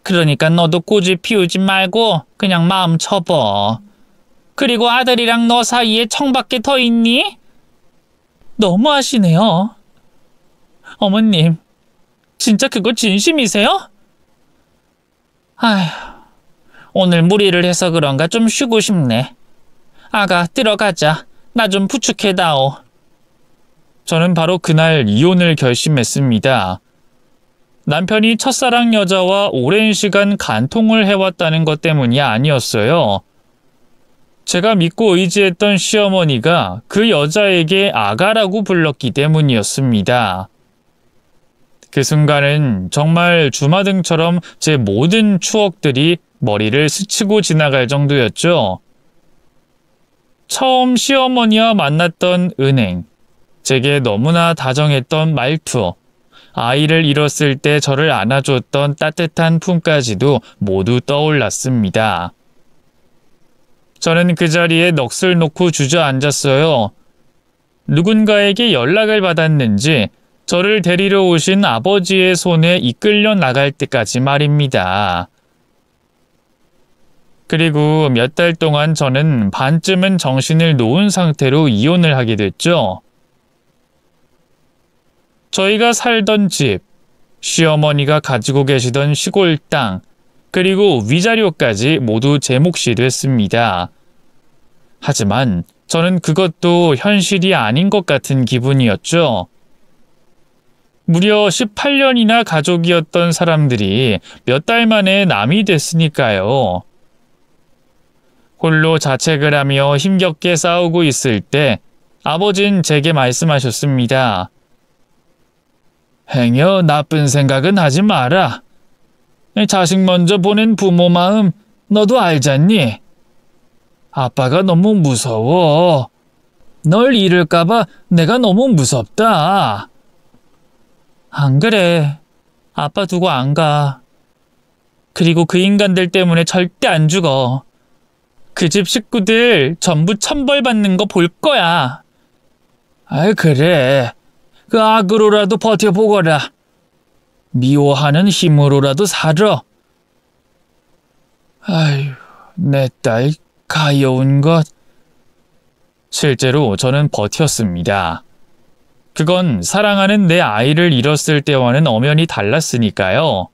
그러니까 너도 고집 피우지 말고 그냥 마음 접어. 그리고 아들이랑 너 사이에 청밖에 더 있니? 너무하시네요. 어머님, 진짜 그거 진심이세요? 아휴, 오늘 무리를 해서 그런가 좀 쉬고 싶네. 아가, 들어가자. 나 좀 부축해다오. 저는 바로 그날 이혼을 결심했습니다. 남편이 첫사랑 여자와 오랜 시간 간통을 해왔다는 것 때문이 아니었어요. 제가 믿고 의지했던 시어머니가 그 여자에게 아가라고 불렀기 때문이었습니다. 그 순간은 정말 주마등처럼 제 모든 추억들이 머리를 스치고 지나갈 정도였죠. 처음 시어머니와 만났던 은행, 제게 너무나 다정했던 말투, 아이를 잃었을 때 저를 안아줬던 따뜻한 품까지도 모두 떠올랐습니다. 저는 그 자리에 넋을 놓고 주저앉았어요. 누군가에게 연락을 받았는지 저를 데리러 오신 아버지의 손에 이끌려 나갈 때까지 말입니다. 그리고 몇 달 동안 저는 반쯤은 정신을 놓은 상태로 이혼을 하게 됐죠. 저희가 살던 집, 시어머니가 가지고 계시던 시골 땅, 그리고 위자료까지 모두 제 몫이 됐습니다. 하지만 저는 그것도 현실이 아닌 것 같은 기분이었죠. 무려 18년이나 가족이었던 사람들이 몇 달 만에 남이 됐으니까요. 홀로 자책을 하며 힘겹게 싸우고 있을 때 아버진 제게 말씀하셨습니다. 행여 나쁜 생각은 하지 마라. 자식 먼저 보낸 부모 마음 너도 알잖니? 아빠가 너무 무서워. 널 잃을까봐 내가 너무 무섭다. 안 그래. 아빠 두고 안 가. 그리고 그 인간들 때문에 절대 안 죽어. 그 집 식구들 전부 천벌받는 거 볼 거야. 아이 그래. 그 악으로라도 버텨보거라. 미워하는 힘으로라도 살아. 아휴, 내 딸 가여운 것. 실제로 저는 버텼습니다. 그건 사랑하는 내 아이를 잃었을 때와는 엄연히 달랐으니까요.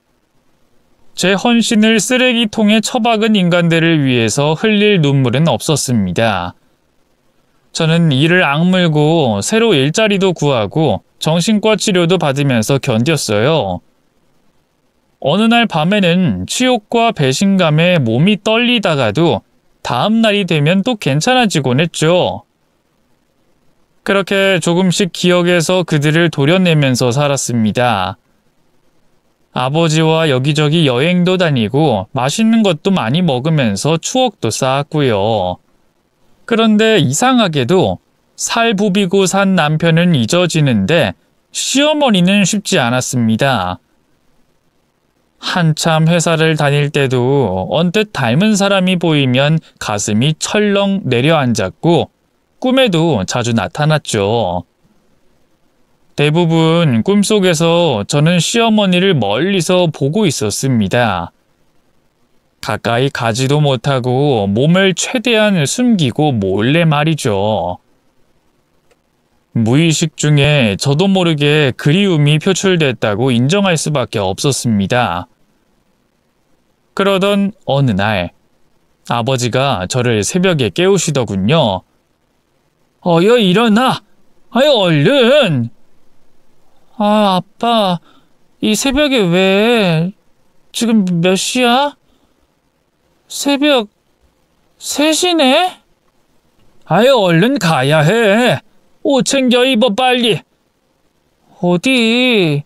제 헌신을 쓰레기통에 처박은 인간들을 위해서 흘릴 눈물은 없었습니다. 저는 이를 악물고 새로 일자리도 구하고 정신과 치료도 받으면서 견뎠어요. 어느 날 밤에는 치욕과 배신감에 몸이 떨리다가도 다음 날이 되면 또 괜찮아지곤 했죠. 그렇게 조금씩 기억에서 그들을 도려내면서 살았습니다. 아버지와 여기저기 여행도 다니고 맛있는 것도 많이 먹으면서 추억도 쌓았고요. 그런데 이상하게도 살 부비고 산 남편은 잊어지는데 시어머니는 쉽지 않았습니다. 한참 회사를 다닐 때도 언뜻 닮은 사람이 보이면 가슴이 철렁 내려앉았고 꿈에도 자주 나타났죠. 대부분 꿈속에서 저는 시어머니를 멀리서 보고 있었습니다. 가까이 가지도 못하고 몸을 최대한 숨기고 몰래 말이죠. 무의식 중에 저도 모르게 그리움이 표출됐다고 인정할 수밖에 없었습니다. 그러던 어느 날 아버지가 저를 새벽에 깨우시더군요. 어여 일어나! 아유 얼른! 아 아빠 이 새벽에 왜? 지금 몇 시야? 새벽 3시네? 아유 얼른 가야 해. 옷 챙겨 입어 빨리. 어디?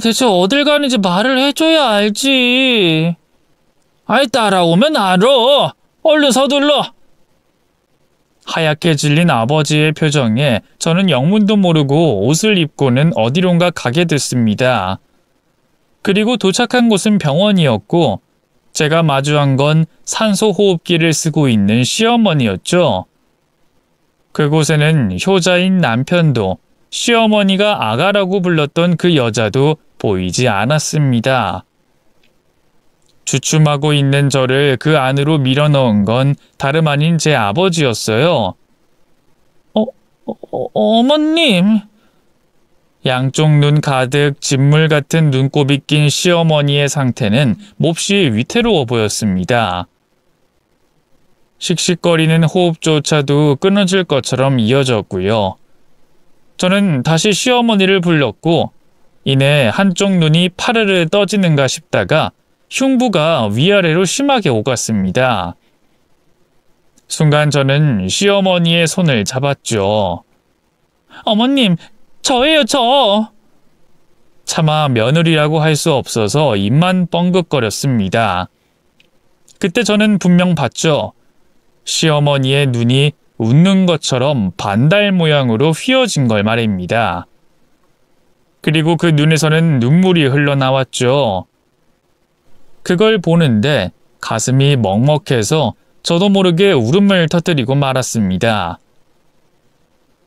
대체 어딜 가는지 말을 해줘야 알지. 아이 따라오면 알아. 얼른 서둘러. 하얗게 질린 아버지의 표정에 저는 영문도 모르고 옷을 입고는 어디론가 가게 됐습니다. 그리고 도착한 곳은 병원이었고 제가 마주한 건 산소호흡기를 쓰고 있는 시어머니였죠. 그곳에는 효자인 남편도 시어머니가 아가라고 불렀던 그 여자도 보이지 않았습니다. 주춤하고 있는 저를 그 안으로 밀어넣은 건 다름 아닌 제 아버지였어요. 어머님. 양쪽 눈 가득 진물 같은 눈곱이 낀 시어머니의 상태는 몹시 위태로워 보였습니다. 씩씩거리는 호흡조차도 끊어질 것처럼 이어졌고요. 저는 다시 시어머니를 불렀고 이내 한쪽 눈이 파르르 떠지는가 싶다가 흉부가 위아래로 심하게 오갔습니다. 순간 저는 시어머니의 손을 잡았죠. 어머님, 저예요, 저. 차마 며느리라고 할 수 없어서 입만 뻥긋거렸습니다. 그때 저는 분명 봤죠. 시어머니의 눈이 웃는 것처럼 반달 모양으로 휘어진 걸 말입니다. 그리고 그 눈에서는 눈물이 흘러나왔죠. 그걸 보는데 가슴이 먹먹해서 저도 모르게 울음을 터뜨리고 말았습니다.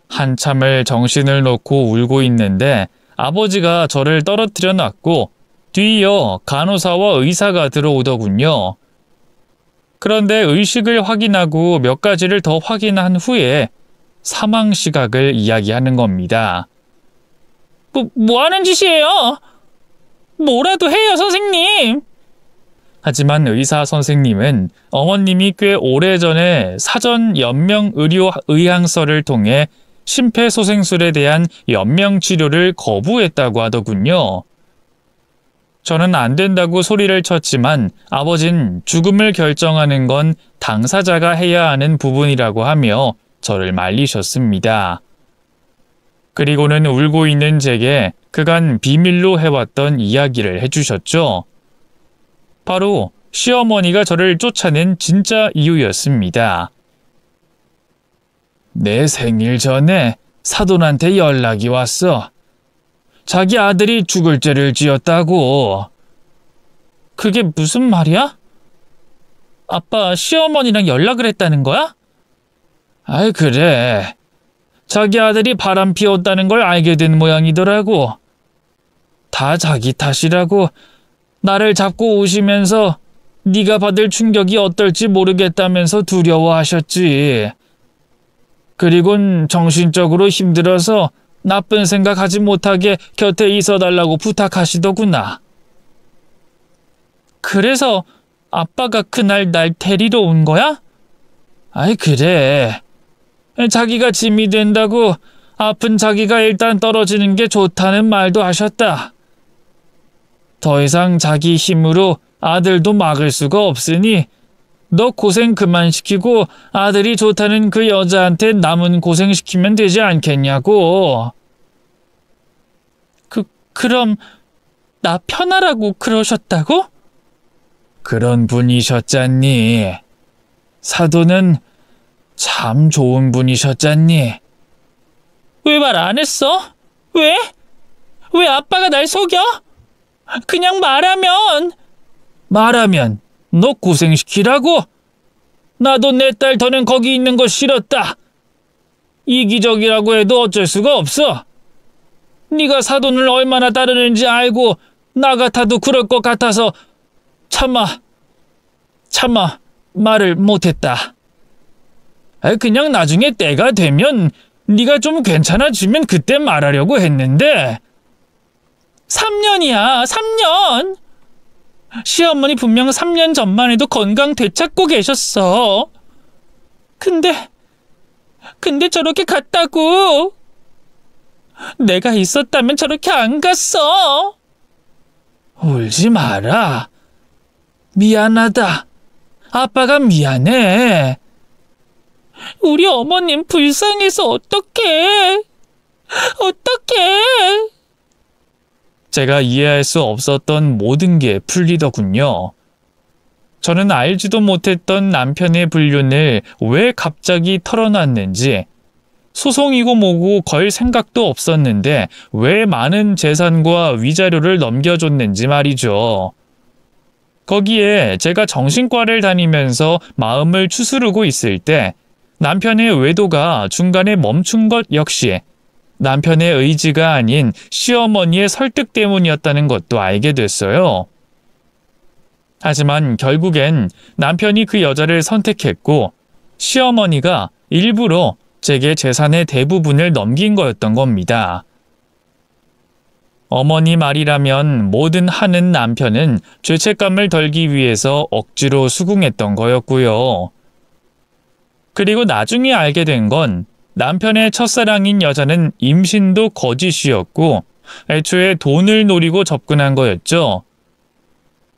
한참을 정신을 놓고 울고 있는데 아버지가 저를 떨어뜨려 놨고 뒤이어 간호사와 의사가 들어오더군요. 그런데 의식을 확인하고 몇 가지를 더 확인한 후에 사망 시각을 이야기하는 겁니다. 뭐 하는 짓이에요? 뭐라도 해요, 선생님! 하지만 의사 선생님은 어머님이 꽤 오래전에 사전 연명 의료 의향서를 통해 심폐소생술에 대한 연명 치료를 거부했다고 하더군요. 저는 안 된다고 소리를 쳤지만 아버진 죽음을 결정하는 건 당사자가 해야 하는 부분이라고 하며 저를 말리셨습니다. 그리고는 울고 있는 제게 그간 비밀로 해왔던 이야기를 해주셨죠. 바로 시어머니가 저를 쫓아낸 진짜 이유였습니다. 내 생일 전에 사돈한테 연락이 왔어. 자기 아들이 죽을 죄를 지었다고. 그게 무슨 말이야? 아빠 시어머니랑 연락을 했다는 거야? 아이 그래. 자기 아들이 바람 피웠다는 걸 알게 된 모양이더라고. 다 자기 탓이라고 나를 잡고 오시면서 네가 받을 충격이 어떨지 모르겠다면서 두려워하셨지. 그리곤 정신적으로 힘들어서 나쁜 생각하지 못하게 곁에 있어달라고 부탁하시더구나. 그래서 아빠가 그날 날 데리러 온 거야? 아이 그래. 자기가 짐이 된다고 아픈 자기가 일단 떨어지는 게 좋다는 말도 하셨다. 더 이상 자기 힘으로 아들도 막을 수가 없으니 너 고생 그만 시키고 아들이 좋다는 그 여자한테 남은 고생시키면 되지 않겠냐고. 그럼 나 편하라고 그러셨다고? 그런 분이셨잖니. 사도는 참 좋은 분이셨잖니. 왜 말 안 했어? 왜? 왜 아빠가 날 속여? 그냥 말하면 너 고생시키라고? 나도 내 딸 더는 거기 있는 거 싫었다. 이기적이라고 해도 어쩔 수가 없어. 네가 사돈을 얼마나 따르는지 알고 나 같아도 그럴 것 같아서 차마 말을 못했다. 그냥 나중에 때가 되면 네가 좀 괜찮아지면 그때 말하려고 했는데. 3년이야, 3년! 시어머니 분명 3년 전만 해도 건강 되찾고 계셨어. 근데 저렇게 갔다고. 내가 있었다면 저렇게 안 갔어. 울지 마라. 미안하다. 아빠가 미안해. 우리 어머님 불쌍해서 어떡해. 제가 이해할 수 없었던 모든 게 풀리더군요. 저는 알지도 못했던 남편의 불륜을 왜 갑자기 털어놨는지, 소송이고 뭐고 걸 생각도 없었는데 왜 많은 재산과 위자료를 넘겨줬는지 말이죠. 거기에 제가 정신과를 다니면서 마음을 추스르고 있을 때 남편의 외도가 중간에 멈춘 것 역시 남편의 의지가 아닌 시어머니의 설득 때문이었다는 것도 알게 됐어요. 하지만 결국엔 남편이 그 여자를 선택했고 시어머니가 일부러 제게 재산의 대부분을 넘긴 거였던 겁니다. 어머니 말이라면 뭐든 하는 남편은 죄책감을 덜기 위해서 억지로 수긍했던 거였고요. 그리고 나중에 알게 된 건 남편의 첫사랑인 여자는 임신도 거짓이었고 애초에 돈을 노리고 접근한 거였죠.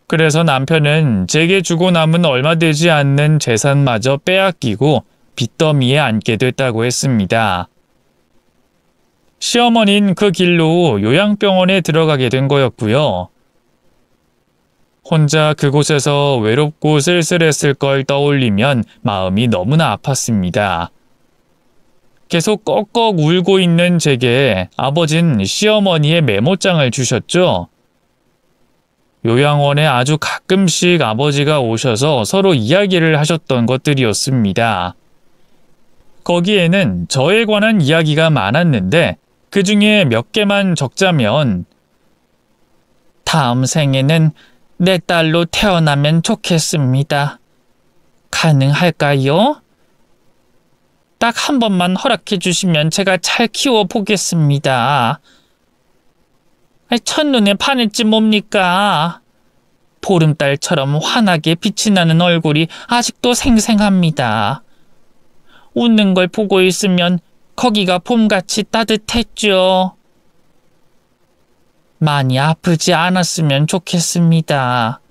그래서 남편은 제게 주고 남은 얼마 되지 않는 재산마저 빼앗기고 빚더미에 앉게 됐다고 했습니다. 시어머니는 그 길로 요양병원에 들어가게 된 거였고요. 혼자 그곳에서 외롭고 쓸쓸했을 걸 떠올리면 마음이 너무나 아팠습니다. 계속 꺽꺽 울고 있는 제게 아버진 시어머니의 메모장을 주셨죠. 요양원에 아주 가끔씩 아버지가 오셔서 서로 이야기를 하셨던 것들이었습니다. 거기에는 저에 관한 이야기가 많았는데 그 중에 몇 개만 적자면 다음 생에는 내 딸로 태어나면 좋겠습니다. 가능할까요? 딱 한 번만 허락해 주시면 제가 잘 키워보겠습니다. 첫눈에 반했지 뭡니까? 보름달처럼 환하게 빛이 나는 얼굴이 아직도 생생합니다. 웃는 걸 보고 있으면 거기가 봄같이 따뜻했죠. 많이 아프지 않았으면 좋겠습니다.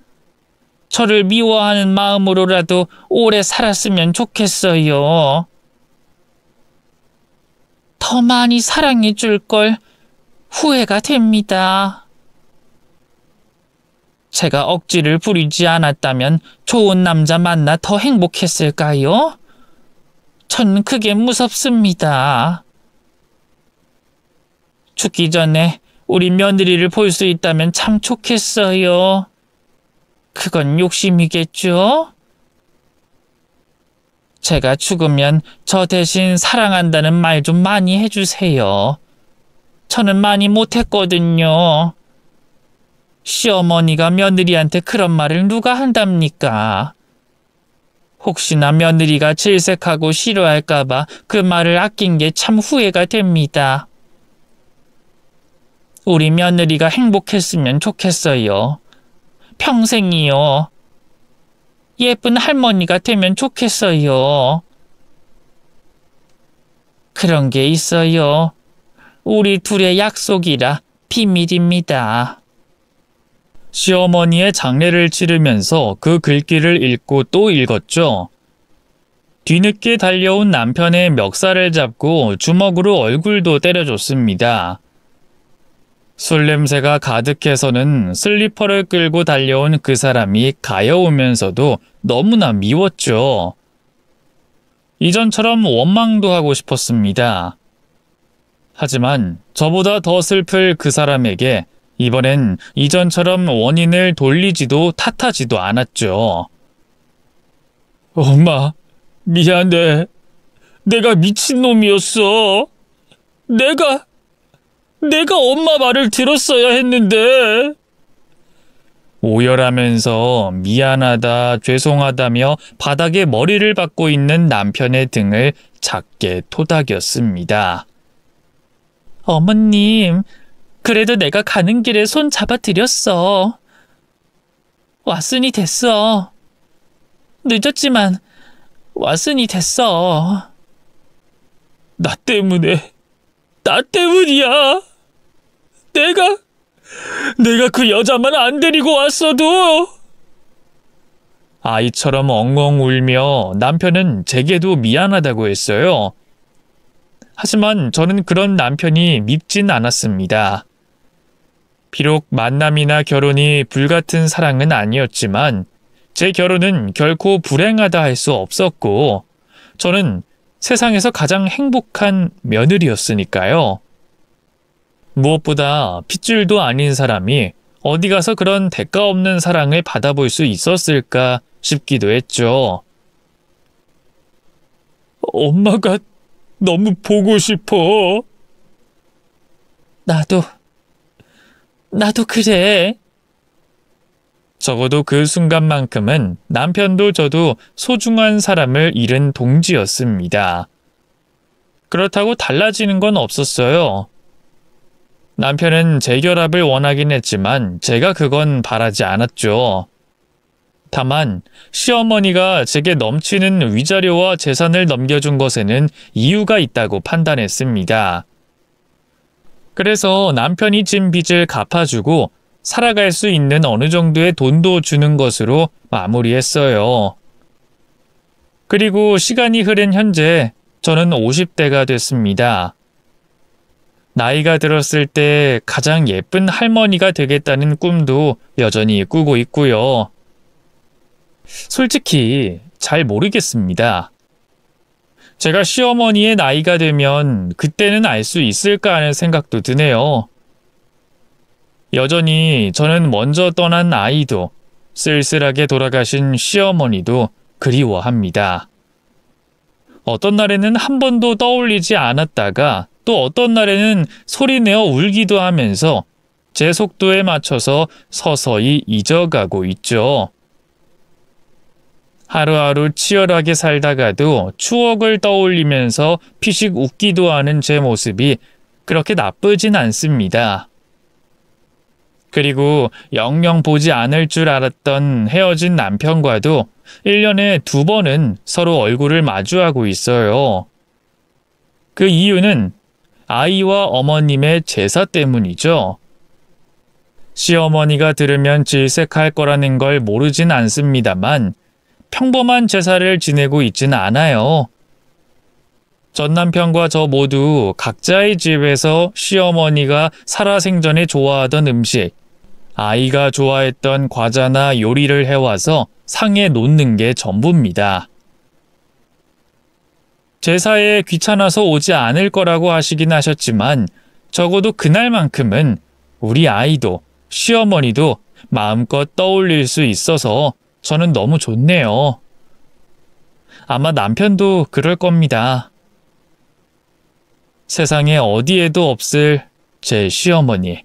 저를 미워하는 마음으로라도 오래 살았으면 좋겠어요. 더 많이 사랑해 줄 걸 후회가 됩니다. 제가 억지를 부리지 않았다면 좋은 남자 만나 더 행복했을까요? 전 그게 무섭습니다. 죽기 전에 우리 며느리를 볼 수 있다면 참 좋겠어요. 그건 욕심이겠죠? 제가 죽으면 저 대신 사랑한다는 말 좀 많이 해주세요. 저는 많이 못했거든요. 시어머니가 며느리한테 그런 말을 누가 한답니까? 혹시나 며느리가 질색하고 싫어할까봐 그 말을 아낀 게 참 후회가 됩니다. 우리 며느리가 행복했으면 좋겠어요. 평생이요. 예쁜 할머니가 되면 좋겠어요. 그런 게 있어요. 우리 둘의 약속이라 비밀입니다. 시어머니의 장례를 치르면서 그 글귀를 읽고 또 읽었죠. 뒤늦게 달려온 남편의 멱살을 잡고 주먹으로 얼굴도 때려줬습니다. 술 냄새가 가득해서는 슬리퍼를 끌고 달려온 그 사람이 가여우면서도 너무나 미웠죠. 이전처럼 원망도 하고 싶었습니다. 하지만 저보다 더 슬플 그 사람에게 이번엔 이전처럼 원인을 돌리지도 탓하지도 않았죠. 엄마, 미안해. 내가 미친놈이었어. 내가 엄마 말을 들었어야 했는데. 오열하면서 미안하다, 죄송하다며 바닥에 머리를 박고 있는 남편의 등을 작게 토닥였습니다. 어머님, 그래도 내가 가는 길에 손 잡아드렸어. 왔으니 됐어. 늦었지만 왔으니 됐어. 나 때문이야. 내가 그 여자만 안 데리고 왔어도. 아이처럼 엉엉 울며 남편은 제게도 미안하다고 했어요. 하지만 저는 그런 남편이 밉진 않았습니다. 비록 만남이나 결혼이 불같은 사랑은 아니었지만 제 결혼은 결코 불행하다 할 수 없었고 저는 세상에서 가장 행복한 며느리였으니까요. 무엇보다 핏줄도 아닌 사람이 어디 가서 그런 대가 없는 사랑을 받아볼 수 있었을까 싶기도 했죠. 엄마가 너무 보고 싶어. 나도 그래. 적어도 그 순간만큼은 남편도 저도 소중한 사람을 잃은 동지였습니다. 그렇다고 달라지는 건 없었어요. 남편은 재결합을 원하긴 했지만 제가 그건 바라지 않았죠. 다만 시어머니가 제게 넘치는 위자료와 재산을 넘겨준 것에는 이유가 있다고 판단했습니다. 그래서 남편이 진 빚을 갚아주고 살아갈 수 있는 어느 정도의 돈도 주는 것으로 마무리했어요. 그리고 시간이 흐른 현재 저는 50대가 됐습니다. 나이가 들었을 때 가장 예쁜 할머니가 되겠다는 꿈도 여전히 꾸고 있고요. 솔직히 잘 모르겠습니다. 제가 시어머니의 나이가 되면 그때는 알 수 있을까 하는 생각도 드네요. 여전히 저는 먼저 떠난 아이도 쓸쓸하게 돌아가신 시어머니도 그리워합니다. 어떤 날에는 한 번도 떠올리지 않았다가 또 어떤 날에는 소리내어 울기도 하면서 제 속도에 맞춰서 서서히 잊어가고 있죠. 하루하루 치열하게 살다가도 추억을 떠올리면서 피식 웃기도 하는 제 모습이 그렇게 나쁘진 않습니다. 그리고 영영 보지 않을 줄 알았던 헤어진 남편과도 1년에 2번은 서로 얼굴을 마주하고 있어요. 그 이유는 아이와 어머님의 제사 때문이죠. 시어머니가 들으면 질색할 거라는 걸 모르진 않습니다만 평범한 제사를 지내고 있진 않아요. 전 남편과 저 모두 각자의 집에서 시어머니가 살아생전에 좋아하던 음식, 아이가 좋아했던 과자나 요리를 해와서 상에 놓는 게 전부입니다. 제사에 귀찮아서 오지 않을 거라고 하시긴 하셨지만 적어도 그날만큼은 우리 아이도 시어머니도 마음껏 떠올릴 수 있어서 저는 너무 좋네요. 아마 남편도 그럴 겁니다. 세상에 어디에도 없을 제 시어머니.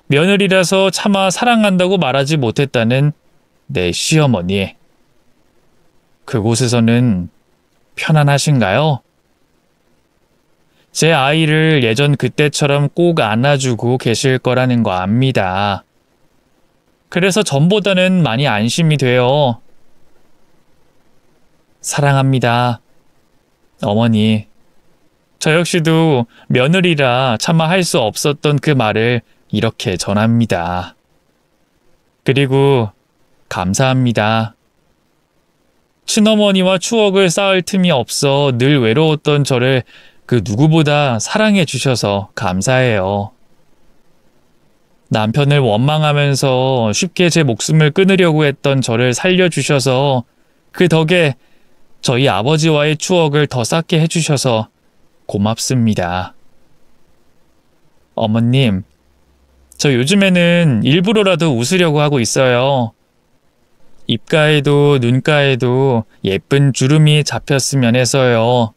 며느리라서 차마 사랑한다고 말하지 못했다는 내 시어머니. 그곳에서는 편안하신가요? 제 아이를 예전 그때처럼 꼭 안아주고 계실 거라는 거 압니다. 그래서 전보다는 많이 안심이 돼요. 사랑합니다. 어머니. 저 역시도 며느리라 차마 할 수 없었던 그 말을 이렇게 전합니다. 그리고 감사합니다. 친어머니와 추억을 쌓을 틈이 없어 늘 외로웠던 저를 그 누구보다 사랑해 주셔서 감사해요. 남편을 원망하면서 쉽게 제 목숨을 끊으려고 했던 저를 살려주셔서 그 덕에 저희 아버지와의 추억을 더 쌓게 해주셔서 고맙습니다. 어머님, 저 요즘에는 일부러라도 웃으려고 하고 있어요. 입가에도 눈가에도 예쁜 주름이 잡혔으면 해서요.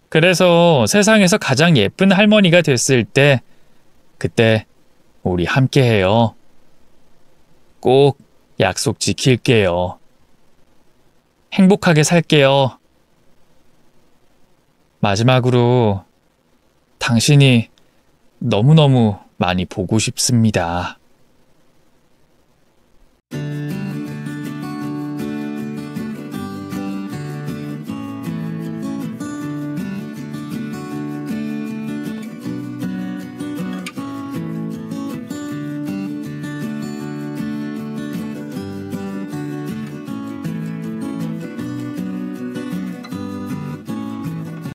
그래서 세상에서 가장 예쁜 할머니가 됐을 때 그때 우리 함께해요. 꼭 약속 지킬게요. 행복하게 살게요. 마지막으로 당신이 너무너무 많이 보고 싶습니다.